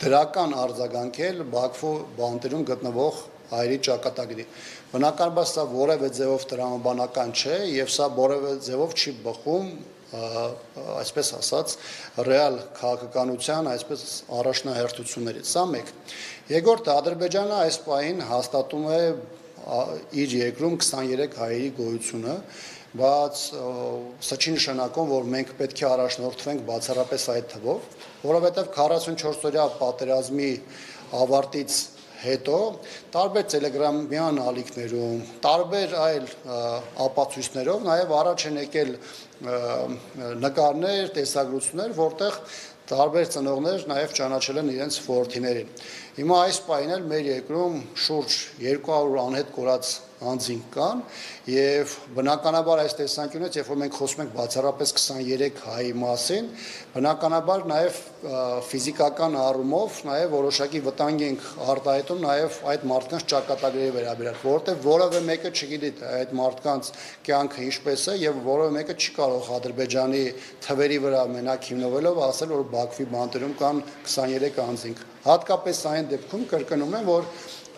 դրական արձագանքել Բաքվու բանտերում գտնվող հայերի ճակատագրի։ Բնականաբար սա որևէ ձևով տրամաբանական չէ եւ սա որևէ ձևով չի բխում այսպես ասած ռեալ քաղաքականության այսպես առաջնահերթություններից։ Սա մեկ։ Երկրորդը Ադրբեջանը այս պահին հաստատում է իր երկրում 23 հայերի գոյությունը, բայց սա չի նշանակում, որ մենք պետք է առաջնորդվենք բացառապես այդ թվով, որովհետև 44-օրյա պատերազմի ավարտից հետո տարբեր տելեգրամյան ալիքներում, տարբեր այլ ապացույցներով նաև առաջ են եկել նկարներ, տեսագրություններ, որտեղ տարբեր ծնողներ նաև ճանաչել են իրենց որդիներին։ Հիմա այս պահին էլ մեր երկրում շուրջ 200 անհետ կորած անձինք կան եւ բնականաբար այս տեսանկյունից, երբ որ մենք խոսում ենք բացառապես 23 հայի մասին, բնականաբար նաև ֆիզիկական առումով նաև որոշակի վտանգ ենք արտահայտում նաև այդ մարդկանց ճակատագրերի վերաբերյալ, որովհետեւ որևէ մեկը չգիտի այդ մարդկանց կյանքը ինչպես է եւ որևէ մեկը չի կարող Ադրբեջանի թվերի վրա մենակ հիմնվելով ասել, որ Բաքվի բանտերում կան 23 անձինք։ Հատկապես այն դեպքում կրկնում եմ, որ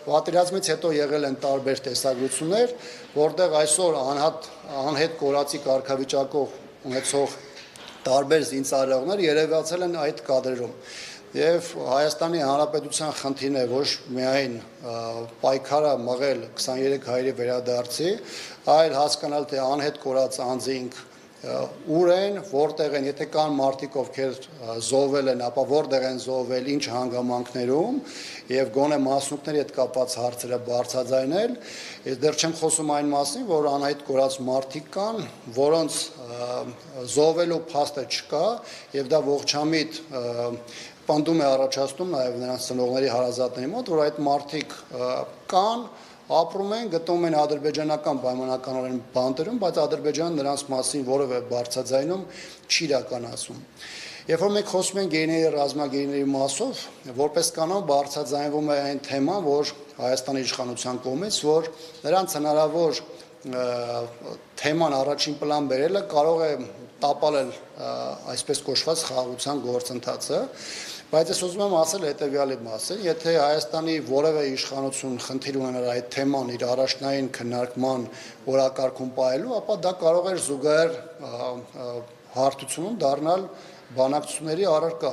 պատերազմից հետո եղել են տարբեր տեսագրություններ, որտեղ այսօր անհետ կորածի կարգավիճակով ունեցող տարբեր զինծառայողներ երևացել են այդ կադրերում։ Եվ Հայաստանի Հանրապետության խնդիրն է ոչ միայն պայքարը մղել 23 հայերի վերադարձի, այլ հասկանալ, թե անհետ կորած անձինք ուր են, որտեղ են, եթե կան մարդիկ, ովքեր զոհվել են, ապա որտեղ են զոհվել, ինչ հանգամանքներում եւ գոնե մասնիկների հետ կապված հարցերը բարձրաձայնել։ Ես դեռ չեմ խոսում այն մասին, որ անհայտ կորած մարդիկ կան, որոնց զոհվելու փաստը չկա եւ դա ողջամիտ պնդում է առաջացնում նաեւ նրանց ծնողների հարազատների մոտ, որ այդ մարդիկ կան, ապրում են, գտնվում են ադրբեջանական պայմանականորեն բանտերում, բայց Ադրբեջանը նրանց մասին որևէ բարձրաձայնում չի իրականացում։ Երբ որ մենք խոսում ենք գեյների ռազմագեյների մասով, որպես կանոն բարձրաձայնվում է այն թեման, որ Հայաստանի իշխանության կողմից, որ նրանց հնարավոր թեման առաջին պլան բերելը կարող է տապալել այսպես կոչված խաղաղության գործընթացը, բայց ես ուզում եմ ասել հետեւյալի մասին, եթե Հայաստանի որևէ իշխանություն խնդիր ունենար այդ թեման իր առաջնային քննարկման օրակարգում պահելու, ապա դա կարող էր զուգահեռ հարթությունում դառնալ բանակցությունների առարկա,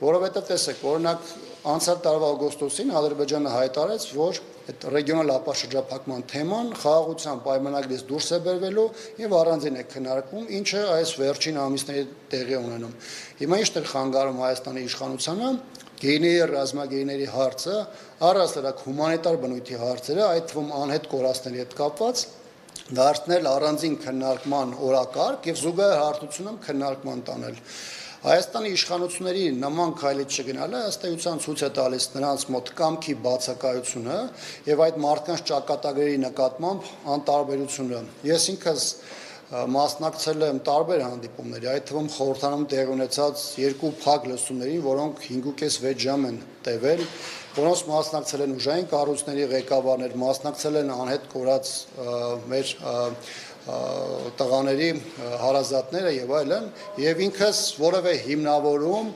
որովհետև տեսեք, օրինակ անցյալ տարվա օգոստոսին Ադրբեջանը հայտարարեց, որ այդ ռեգիոնալ ապաշրջափակման թեման խաղաղության պայմանագրից դուրս է բերվելու եւ առանձին է քննարկվում, ինչը այս վերջին ամիսների տեղի ունենում։ Հիմա ինչ դեր խանգարում Հայաստանի իշխանությանը գեյների ռազմագեյների հարցը, առասարակ հումանիտար բնույթի հարցերը, այդ թվում անհետ կորածների հետ կապված, դարձնել առանձին քննարկման օրակարգ եւ զուգահեռ հարթությունում քննարկման տանել։ Հայաստանի իշխանությունների նման քայլի չգնալը ըստ էության ցույց է տալիս նրանց մոտ կամքի բացակայությունը եւ այդ մարդկանց ճակատագրերի նկատմամբ անտարբերությունը։ Ես ինքս մասնակցել եմ տարբեր հանդիպումների, այդ թվում խորհրդարանում տեղի ունեցած երկու փակ լսումների, որոնք 5.5-6 ժամ են տևել, որոնց մասնակցել են ուժային կառույցների ղեկավարներ, մասնակցել են անհետ կորած մեր տղաների հարազատները եւ այլն, եւ ինքս որևէ հիմնավորում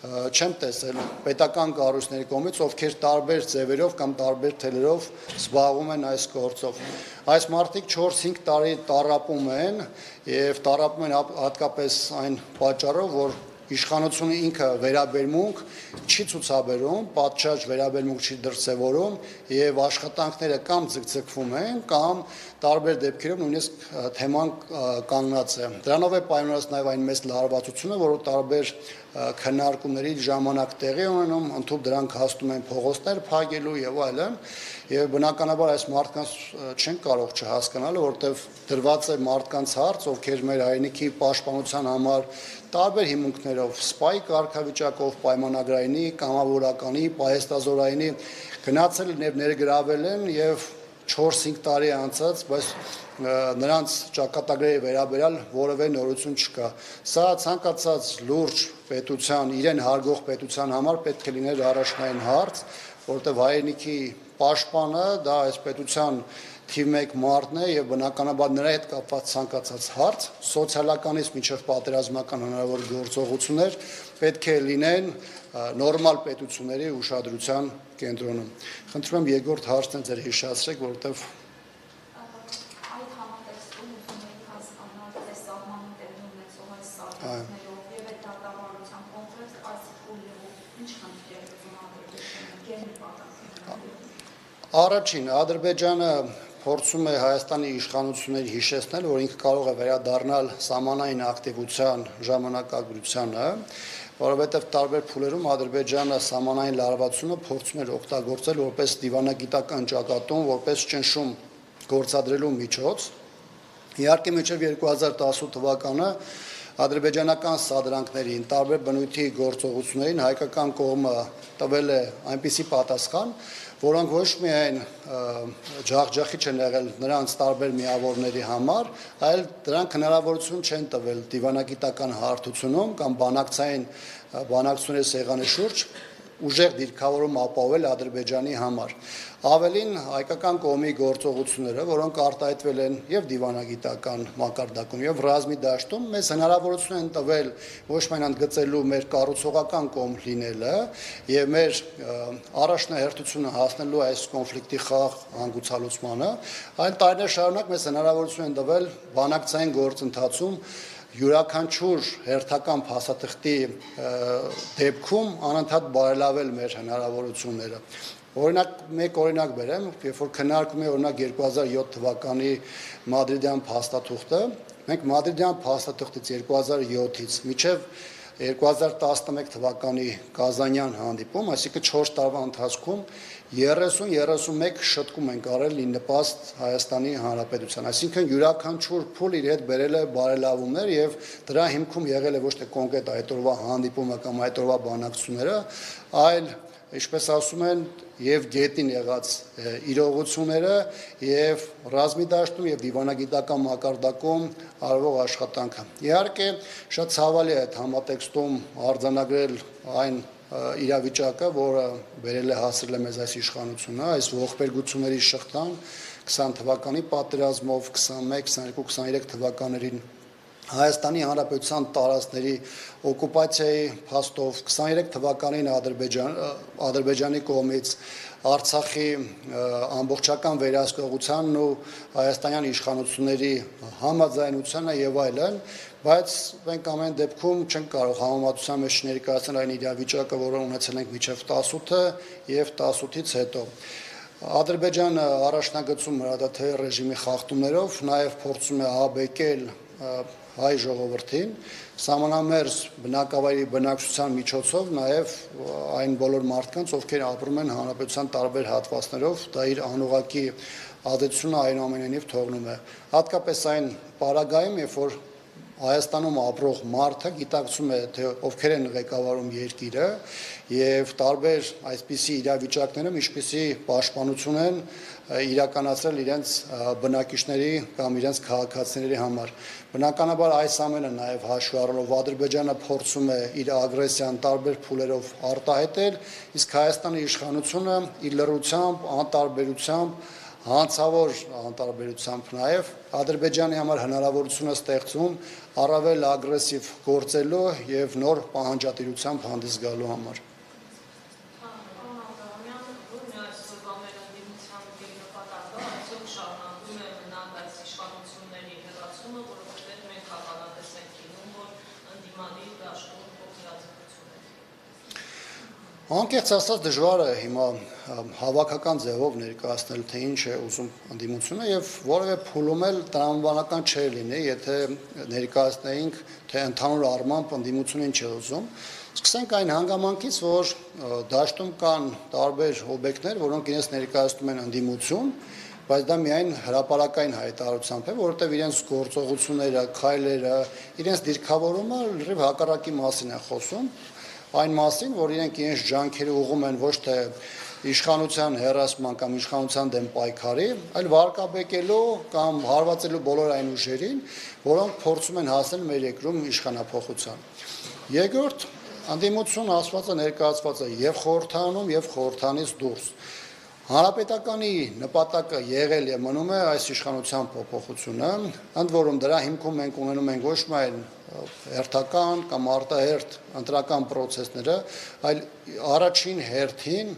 չեմ տեսել պետական կառույցների կողմից, ովքեր տարբեր ձևերով կամ տարբեր թելերով զբաղվում են այս գործով։ Այս մարդիկ 4-5 տարի տառապում են եւ տառապում են հատկապես այն պատճառով, որ իշխանությունը ինքը վերաբերմունք չի ցուցաբերում, պատշաճ վերաբերմունք չի դրսևորում եւ աշխատանքները կամ ձգձգվում են կամ տարբեր դեպքերով նույնիսկ թեման կանգնած է։ Դրանով է պայմանավորված նաեւ այն մեծ լարվածությունը, որ տարբեր քննարկումների ժամանակ տեղի ունենում, ընդհանուր դրանք հաստում են փողոցներ փակելու եւ այլն, եւ բնականաբար այս մարդկանց չեն կարող չհասկանալ, որովհետեւ դրված է մարդկանց հարց, ովքեր մեր հայրենիքի պաշտպանության համար տարբեր հիմունքներով, սպայի կարգավիճակով, պայմանագրայինի, կամավորականի, պահեստազորայինի գնացել եւ ներգրավել են եւ 4-5 տարի անցած, բայց նրանց ճակատագրերի վերաբերյալ որևէ նորություն չկա։ Սա ցանկացած լուրջ պետության, իրեն հարգող պետության համար պետք է լիներ առաջնային հարց, որտեղ հայրենիքի պաշտպանը դա այս պետության թիվ 1 մարդն է եւ բնականաբար նրա հետ կապված ցանկացած հարց, սոցիալականից մինչեւ պատերազմական հնարավոր գործողություններ պետք է լինեն նորմալ պետությունների ուշադրության կենտրոնում։ Խնդրում եմ երկրորդ հարցն է ձեր հիշեցրեք, որովհետեւ այդ համատեքստում ուզում եք հասկանալ թե սահմանում տեղի ունեցող այս սահմաններով եւ այդ դատավարության կոնկրետ այս փուլերով ինչ խնդիրներ ուզում Ադրբեջանը գերի պատասխանել։ Առաջին Ադրբեջանը փորձում է Հայաստանի իշխանություններին հիշեցնել, որ ինքը կարող է վերադառնալ սահմանային ակտիվության ժամանակագրությանը, որովհետև տարբեր փուլերում Ադրբեջանը սահմանային լարվածությունը փորձում էր օգտագործել որպես դիվանագիտական ճակատում, որպես ճնշում գործադրելու միջոց։ Իհարկե մինչև 2018 թվականը ադրբեջանական սադրանքներին, տարբեր բնույթի գործողություններին հայկական կողմը տվել է այնպիսի պատասխան, որոնք ոչ միայն ջախջախիչ են եղել նրանց տարբեր միավորների համար, այլ դրանք հնարավորություն չեն տվել դիվանագիտական հարթությունում կամ բանակցությունների սեղանի շուրջ ուժեղ դիրքավորում ապահովել Ադրբեջանի համար։ Ավելին հայկական կողմի գործողությունները, որոնք արտահայտվել են եւ դիվանագիտական մակարդակում եւ ռազմի դաշտում, մեզ հնարավորություն են տվել ոչ միայն ընդգծելու մեր կառուցողական կողմ լինելը եւ մեր առաջնահերթությունը հասնելու այս կոնֆլիկտի խաղ հանգուցալուծմանը, այլ տարիներ շարունակ մեզ հնարավորություն են տվել բանակցային գործընթացում յուրաքանչյուր հերթական փաստաթղթի դեպքում անընդհատ բարելավել մեր հնարավորությունները։ Մեկ օրինակ բերեմ, երբ որ քննարկում է օրինակ 2007 թվականի Մադրիդյան փաստաթուղթը, մենք Մադրիդյան փաստաթղթից 2007-ից մինչև 2011 թվականի Կազանյան հանդիպում, այսինքն 4 տարվա ընթացքում 30-31 շտկում ենք արել ի նպաստ Հայաստանի Հանրապետության, այսինքն յուրաքանչյուր փուլ իր հետ բերել է բարելավումներ եւ դրա հիմքում եղել է ոչ թե կոնկրետ այդ օրվա հանդիպումը կամ այդ օրվա բանակցությունները, այլ ինչպես ասում են, եւ գետին եղած իրողությունները եւ ռազմի դաշտում եւ դիվանագիտական մակարդակում արվող աշխատանքը։ Իհարկե, շատ ցավալի է այդ համատեքստում արձանագրել այն իրավիճակը, որը բերել է հասրել է մեզ այս իշխանությունը, այս ողբերգությունների շղթան 20 թվականի պատերազմով, 21, 22, 23 թվականներին Հայաստանի Հանրապետության տարածքների օկուպացիայի փաստով 23 թվականին Ադրբեջանի կողմից Արցախի ամբողջական վերահսկողությանն ու հայաստանյան իշխանությունների համաձայնությանը եւ այլն, բայց մենք ամեն դեպքում չենք կարող համեմատության մեջ ներկայացնել այն իրավիճակը, որը ունեցել ենք մինչև 18-ը եւ 18-ից հետո։ Ադրբեջանը առաջնագծում հրադադարի ռեժիմի խախտումներով նաեւ փորձում է ահաբեկել հայ ժողովրդին սահմանամերձ բնակավայրի բնակչության միջոցով նաև այն բոլոր մարդկանց, ովքեր ապրում են հանրապետության տարբեր հատվածներով, դա իր անուղղակի ազդեցությունը այնուամենայնիվ թողնում է։ Հատկապես այն պարագայում, երբ որ Հայաստանում ապրող մարդը գիտակցում է, թե ովքեր են ղեկավարում երկիրը եւ տարբեր այսպիսի իրավիճակներում ինչպիսի պաշտպանություն են իրականացրել իրենց բնակիչների կամ իրենց քաղաքացիների համար։ Բնականաբար այս ամենը նաև հաշվի առնելով Ադրբեջանը փորձում է իր ագրեսիան տարբեր փուլերով արտահայտել, իսկ Հայաստանի իշխանությունը իր լռությամբ, անտարբերությամբ հանցավոր անտարբերությամբ նաև Ադրբեջանի համար հնարավորություն է ստեղծում առավել ագրեսիվ գործելու եւ նոր պահանջատիրությամբ հանդես գալու համար։ Անկեղծ ասած դժվար է հիմա հավաքական ձևով ներկայացնել, թե ինչ է ուզում ընդդիմությունը եւ որևէ փուլում էլ տրամաբանական չէ լինի, եթե ներկայացնեինք, թե ընդհանուր առմամբ ընդդիմությունը ինչ է ուզում։ Սկսենք այն հանգամանքից, որ դաշտում կան տարբեր օբյեկտներ, որոնք իրենց ներկայացնում են ընդդիմություն, բայց դա միայն հրապարակային հայտարարությամբ է, որովհետեւ իրենց գործողությունները, քայլերը, իրենց դիրքավորումը լրիվ հակառակի մասին է խոսում։ Այն մասին, որ իրենք իրենց ջանքերը ուղղում են ոչ թե իշխանության հերասման կամ իշխանության դեմ պայքարի, այլ վարկաբեկելու կամ հարվածելու բոլոր այն ուժերին, որոնք փորձում են հասնել մեր երկրում իշխանափոխության։ Երկրորդ, ընդդիմություն ասվածը ներկայացված է եւ խորհրդանում, եւ խորհրդանից դուրս։ Հանրապետականի նպատակը եղել է մնում է այս իշխանության փոփոխությունը, ընդ որում դրա հիմքում մենք ունենում ենք ոչ միայն հերթական կամ արտահերթ ընտրական process-ները, այլ առաջին հերթին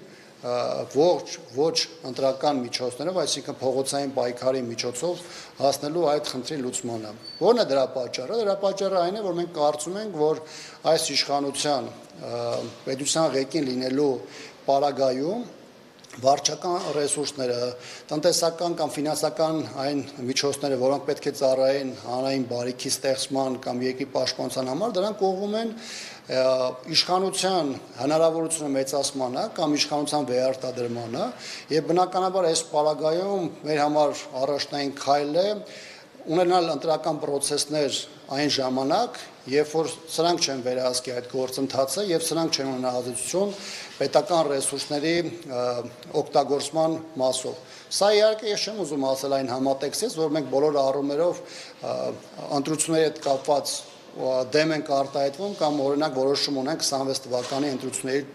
ոչ ընտրական միջոցներով, այսինքն փողոցային պայքարի միջոցով հասնելու այդ խնդրի լուծմանը։ Որն է դրա պատճառը։ Դրա պատճառը այն է, որ մենք կարծում ենք, որ այս իշխանության պետության ղեկին լինելու պարագայում վարչական ռեսուրսները, տնտեսական կամ ֆինանսական այն միջոցները, որոնք պետք է ծառայեն հանրային բարիքի ստեղծման կամ երկրի պաշտպանության համար, դրանք ուղղվում են իշխանության հնարավորությունը մեծացմանը կամ իշխանության վերարտադրմանը, եւ բնականաբար այս պարագայում մեր համար առաջնային քայլ է ունենալ ընտրական process-ներ այն ժամանակ, երբ որ սրանք չեն վերահսկի այդ գործընթացը եւ սրանք չեն ունենա ազդեցություն պետական ռեսուրսների օգտագործման մասով։ Սա իհարկե ես չեմ ուզում ասել այն համատեքստից, որ մենք բոլոր առումներով ընտրությունների հետ կապված դեմ ենք արտահայտվում կամ օրինակ որոշում ունենք 26 թվականի ընտրությունների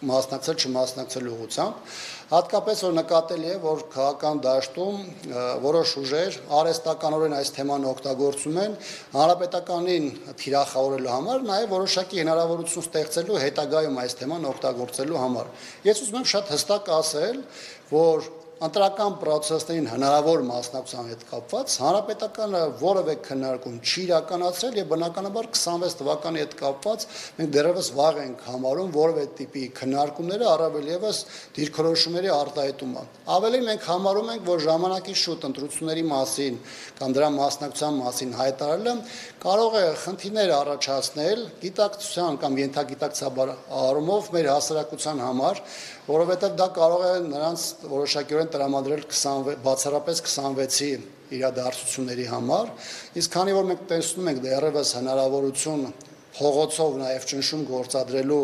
մասնակցել չմասնակցելու ուղղությամբ, հատկապես որ նկատելի է, որ քաղաքական դաշտում որոշ ուժեր արհեստականորեն այս թեման օգտագործում են հանրապետականին թիրախավորելու համար, նաև որոշակի հնարավորություն ստեղծելու հետագայում այս թեման օգտագործելու համար։ Ես ուզում եմ շատ հստակ ասել, որ ընտրական process-ներին հնարավոր մասնակցության հետ կապված հանրապետականը որևէ քննարկում չի իրականացրել եւ բնականաբար 26 թվականի հետ կապված մենք դեռևս վաղ ենք համարում որևէ տիպի քննարկումները առավել եւս դիրքորոշումների արտահայտումը։ Ավելին մենք համարում ենք, որ ժամանակի շուտ ընտրությունների մասին կամ դրա մասնակցության մասին հայտարարելը կարող է խնդիրներ առաջացնել գիտակցության կամ ենթագիտակցաբար առումով մեր հասարակության համար, որովհետև դա կարող է նրանց որոշակիորեն տրամադրել բացառապես 26-ի իրադարձությունների համար, իսկ քանի որ մենք տեսնում ենք դեռևս հնարավորություն փողոցով նաև ճնշում գործադրելու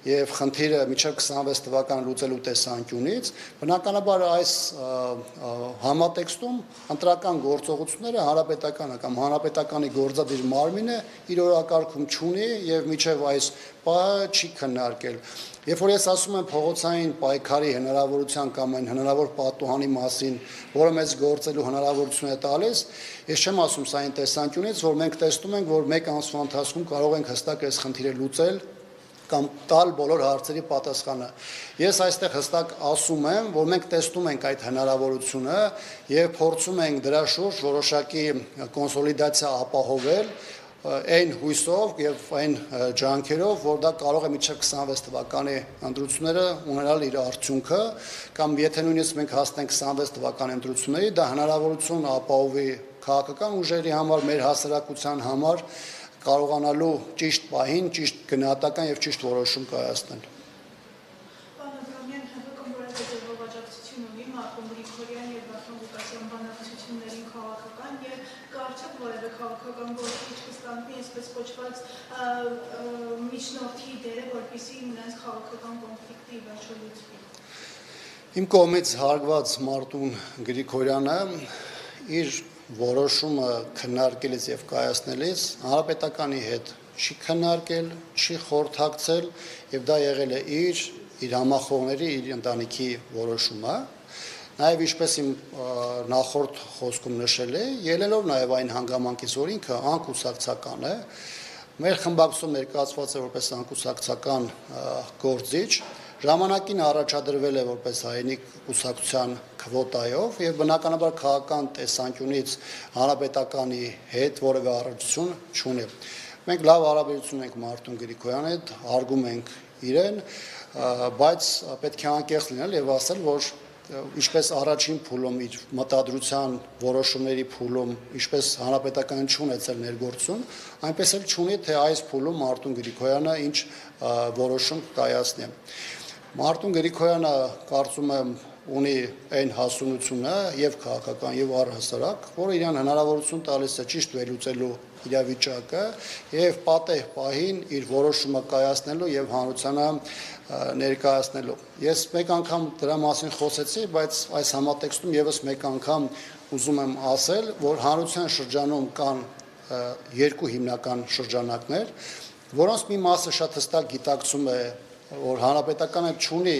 եւ խնդիրը մինչեւ 26 թվական լուծելու տեսանկյունից, բնականաբար այս համատեքստում ընտրական գործողությունները հանրապետականը կամ հանրապետականի գործադիր մարմինը իր օրակարգում չունի եւ մինչեւ այս պահը չի քննարկել։ Երբ որ ես ասում եմ փողոցային պայքարի հնարավորության կամ այն հնարավոր պատուհանի մասին, որը մեզ գործելու հնարավորություն է տալիս, ես չեմ ասում սա այն տեսանկյունից, որ մենք տեսնում ենք, որ մեկ ամսվա ընթացքում կարող ենք հստակ այս խնդիրը լուծել կամ տալ բոլոր հարցերի պատասխանը։ Ես այստեղ հստակ ասում եմ, որ մենք տեսնում ենք այդ հնարավորությունը եւ փորձում ենք դրա շուրջ որոշակի կոնսոլիդացիա ապահովել այն հույսով եւ այն ջանքերով, որ դա կարող է մինչեւ 26 թվականի ընտրությունները ունենալ իր արդյունքը, կամ եթե նույնիսկ մենք հասնենք 26 թվականի ընտրությունների, դա հնարավորություն ապահովի քաղաքական ուժերի համար, մեր հասարակության համար կարողանալու ճիշտ պահին, ճիշտ գնահատական եւ ճիշտ որոշում կայացնել։ Քաղաքական գործիչ կստանձնի այսպես կոչված միջնորդի դերը, որպեսզի նրանց քաղաքական կոնֆլիկտի վերջը լուծվի։ Իմ կողմից հարգված Մարտուն Գրիգորյանը իր որոշումը քննարկելիս եւ կայացնելիս հանրապետականի հետ չի քննարկել, չի խորհրդակցել եւ դա եղել է իր համախոհների, իր ընտանիքի որոշումը։ Նաև ինչպես իմ նախորդ խոսքում նշել է, ելնելով նաև այն հանգամանքից, որ ինքը անկուսակցական է, մեր խմբակցում ներկայացված է որպես անկուսակցական գործիչ, ժամանակին առաջադրվել է որպես հայերենիք կուսակցության քվոտայով եւ բնականաբար քաղաքական տեսանկյունից հանրապետականի հետ որևէ առնչություն չունի։ Մենք լավ հարաբերություն ենք Մարտուն Գրիգորյանի հետ, հարգում ենք իրեն, բայց պետք է անկեղծ լինել եւ ասել, որ ինչպես առաջին փուլում իր մտադրության որոշումների փուլում ինչպես հանրապետականը չունեցել ներգործություն, այնպես էլ չունի թե այս փուլում Մարտուն Գրիգորյանը ինչ որոշում կայացնի։ Մարտուն Գրիգորյանը կարծում եմ ունի այն հասունությունը եւ քաղաքական եւ առհասարակ, որը իրան հնարավորություն տալիս է ճիշտ վերլուծելու իրավիճակը եւ պատեհ պահին իր որոշումը կայացնելու եւ հանրությանը ներկայացնելու։ Ես մեկ անգամ դրա մասին խոսեցի, բայց այս համատեքստում եւս մեկ անգամ ուզում եմ ասել, որ հանրության շրջանում կան երկու հիմնական շրջանակներ, որոնց մի մասը շատ հստակ գիտակցում է, որ հանրապետականը չունի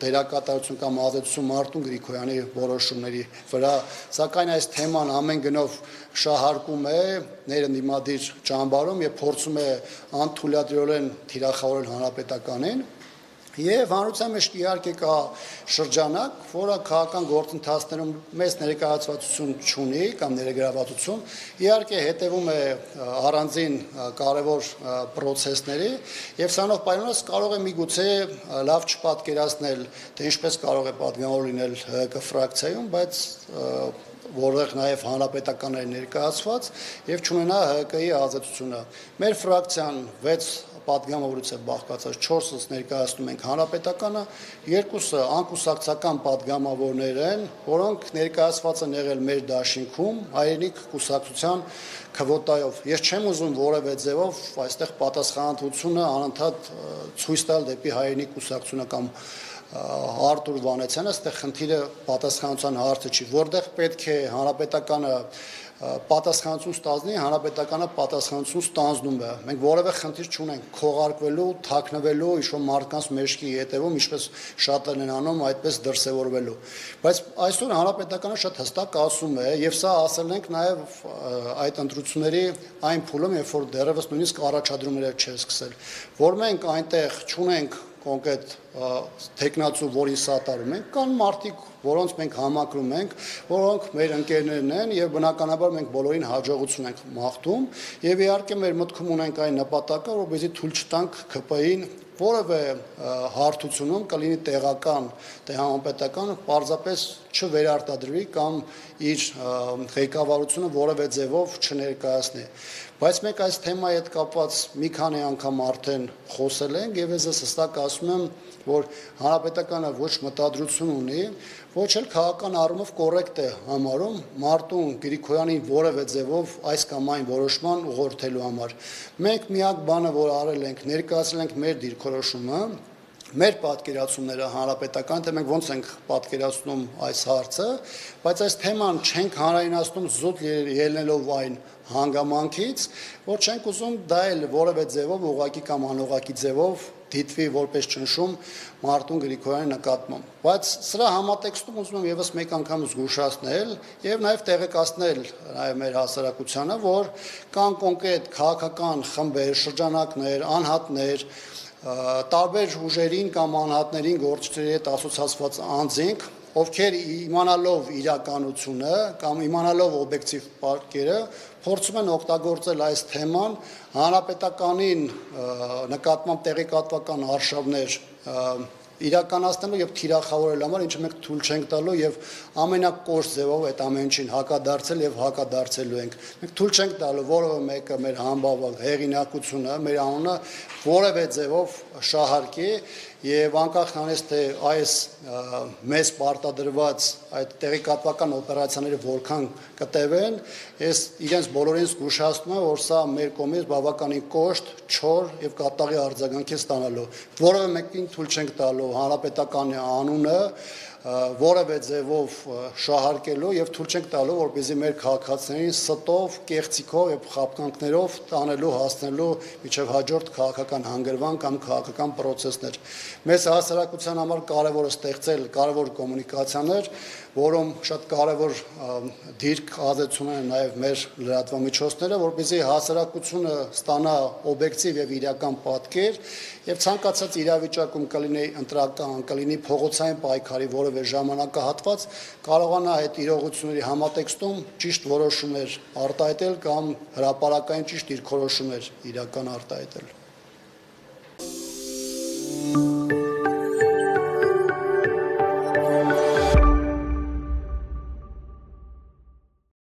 դերակատարություն կամ ազդեցություն Մարտուն Գրիգորյանի որոշումների վրա, սակայն այս թեման ամեն գնով շահարկում է ներընդդիմադիր ճամբարում եւ փորձում է անթույլատրորեն թիրախավորել հանրապետականին եւ հանրության մեջ իհարկե կա շրջանակ, որը քաղաքական գործընթացներում մեծ ներկայացվածություն չունի կամ ներգրավվածություն, իհարկե հետևում է առանձին կարևոր process-ների եւ սրանով պայմանավորված կարող է միգուցե լավ չպատկերացնել, թե ինչպես կարող է պատգամավոր լինել ՀԿ ֆրակցիայում, բայց որտեղ նաև հանրապետական է ներկայացված եւ չունենա ՀԿ-ի ազդեցությունը։ Մեր ֆրակցիան 6 պատգամավորից է բաղկացած, 4-ից ներկայացնում ենք հանրապետականը, 2-ը անկուսակցական պատգամավորներ են, որոնք ներկայացված են եղել մեր դաշինքում հայերենիք կուսակցության քվոտայով։ Ես չեմ ուզում որևէ ձևով այստեղ պատասխանատվությունը անընդհատ ցույց տալ դեպի հայերենիք կուսակցությունը կամ Արտուր Վանեցյանը, այստեղ խնդիրը պատասխանատվության հարցը չի, որտեղ պետք է հանրապետականը պատասխանատվություն ստանձնի, հանրապետականը պատասխանատվություն ստանձնում է։ Մենք որևէ խնդիր չունենք քողարկվելու, թաքնվելու, ինչ-որ մարդկանց մեջքի հետևում, ինչպես շատերն են անում, այդպես դրսևորվելու։ Բայց այսօր հանրապետականը շատ հստակ ասում է, եւ սա ասել ենք նաեւ այդ ընտրությունների այն փուլում, երբ որ դեռևս նույնիսկ առաջադրումները չէ սկսել, որ մենք այնտեղ չունենք կոնկրետ տեխնացու, որին սատարում ենք, կան մարդիկ, որոնց մենք համակրում ենք, որոնք մեր ընկերներն են եւ բնականաբար մենք բոլորին հաջողություն ենք մաղթում եւ իհարկե մեր մտքում ունենք այն նպատակը, որպեսզի թույլ չտանք ԿՊ-ին որևէ հարթությունում կլինի տեղական, թե համապետական պարզապես չվերարտադրվի կամ իր ղեկավարությունը որևէ ձևով չներկայացնի։ Բայց մենք այս թեմայի հետ կապված մի քանի անգամ արդեն խոսել ենք եւ ես հստակ ասում եմ, որ հանրապետականը ոչ մտադրություն ունի, ոչ էլ քաղաքական առումով կոռեկտ է համարում Մարտուն Գրիգորյանին որևէ ձևով այս կամ այն որոշման ուղղորդելու համար։ Մենք միակ բանը, որ արել ենք, ներկայացրել ենք մեր դիրքորոշումը, մեր պատկերացումները հանրապետական, թե մենք ոնց ենք պատկերացնում այս հարցը, բայց այս թեման չենք հանրայնացնում զուտ ելնելով այն հանգամանքից, որ չենք ուզում դա էլ որևէ ձևով ուղղակի կամ անուղղակի ձևով դիտվի որպես ճնշում Մարտուն Գրիգորյանի նկատմամբ։ Բայց սրա համատեքստում ուզում եմ եւս մեկ անգամ զգուշացնել եւ նաեւ տեղեկացնել նաեւ մեր հասարակությանը, որ կան կոնկրետ քաղաքական խմբեր, շրջանակներ, անհատներ, տարբեր ուժերին կամ անհատներին գործիչների հետ ասոցացված անձինք, ովքեր իմանալով իրականությունը կամ իմանալով օբյեկտիվ պատկերը փորձում են օգտագործել այս թեման հանրապետականին նկատմամբ տեղեկատվական արշավներ իրականացնելու եւ թիրախավորելու համար, ինչը մենք թույլ չենք տալու եւ ամենակոշտ ձևով այդ ամեն ինչին հակադարձել եւ հակադարձելու ենք։ Մենք թույլ չենք տալու որևէ մեկը մեր համբավը, հեղինակությունը, մեր անունը որևէ ձևով շահարկի եւ անկախ նրանից թե այս մեզ պարտադրված այդ տեղեկատվական օպերացիաները որքան կտևեն, ես իրենց բոլորին զգուշացնում եմ, որ սա մեր կողմից բավականին կոշտ, չոր եւ կատաղի արձագանք է ստանալու։ Որևէ մեկին թույլ չենք տալու հանրապետականի անունը որևէ ձևով շահարկելու եւ թույլ չենք տալու, որպեսզի մեր քաղաքացիներին ստով, կեղծիքով եւ խաբկանքներով տանելու, հասնելու միջև հաջորդ քաղաքական հանգրվան կամ քաղաքական process-ներ։ Մեզ հասարակության համար կարևոր է ստեղծել կարևոր կոմունիկացիաներ, որում շատ կարևոր դիրք ազդեցություն են նաև մեր լրատվամիջոցները, որպեսզի հասարակությունը ստանա օբյեկտիվ եւ իրական պատկեր եւ ցանկացած իրավիճակում կլինի ընտրական, կլինի փողոցային պայքարի որևէ ժամանակահատված, կարողանա այդ իրողությունների համատեքստում ճիշտ որոշումներ արտահայտել կամ հրապարակային ճիշտ դիրքորոշումներ իրական արտահայտել։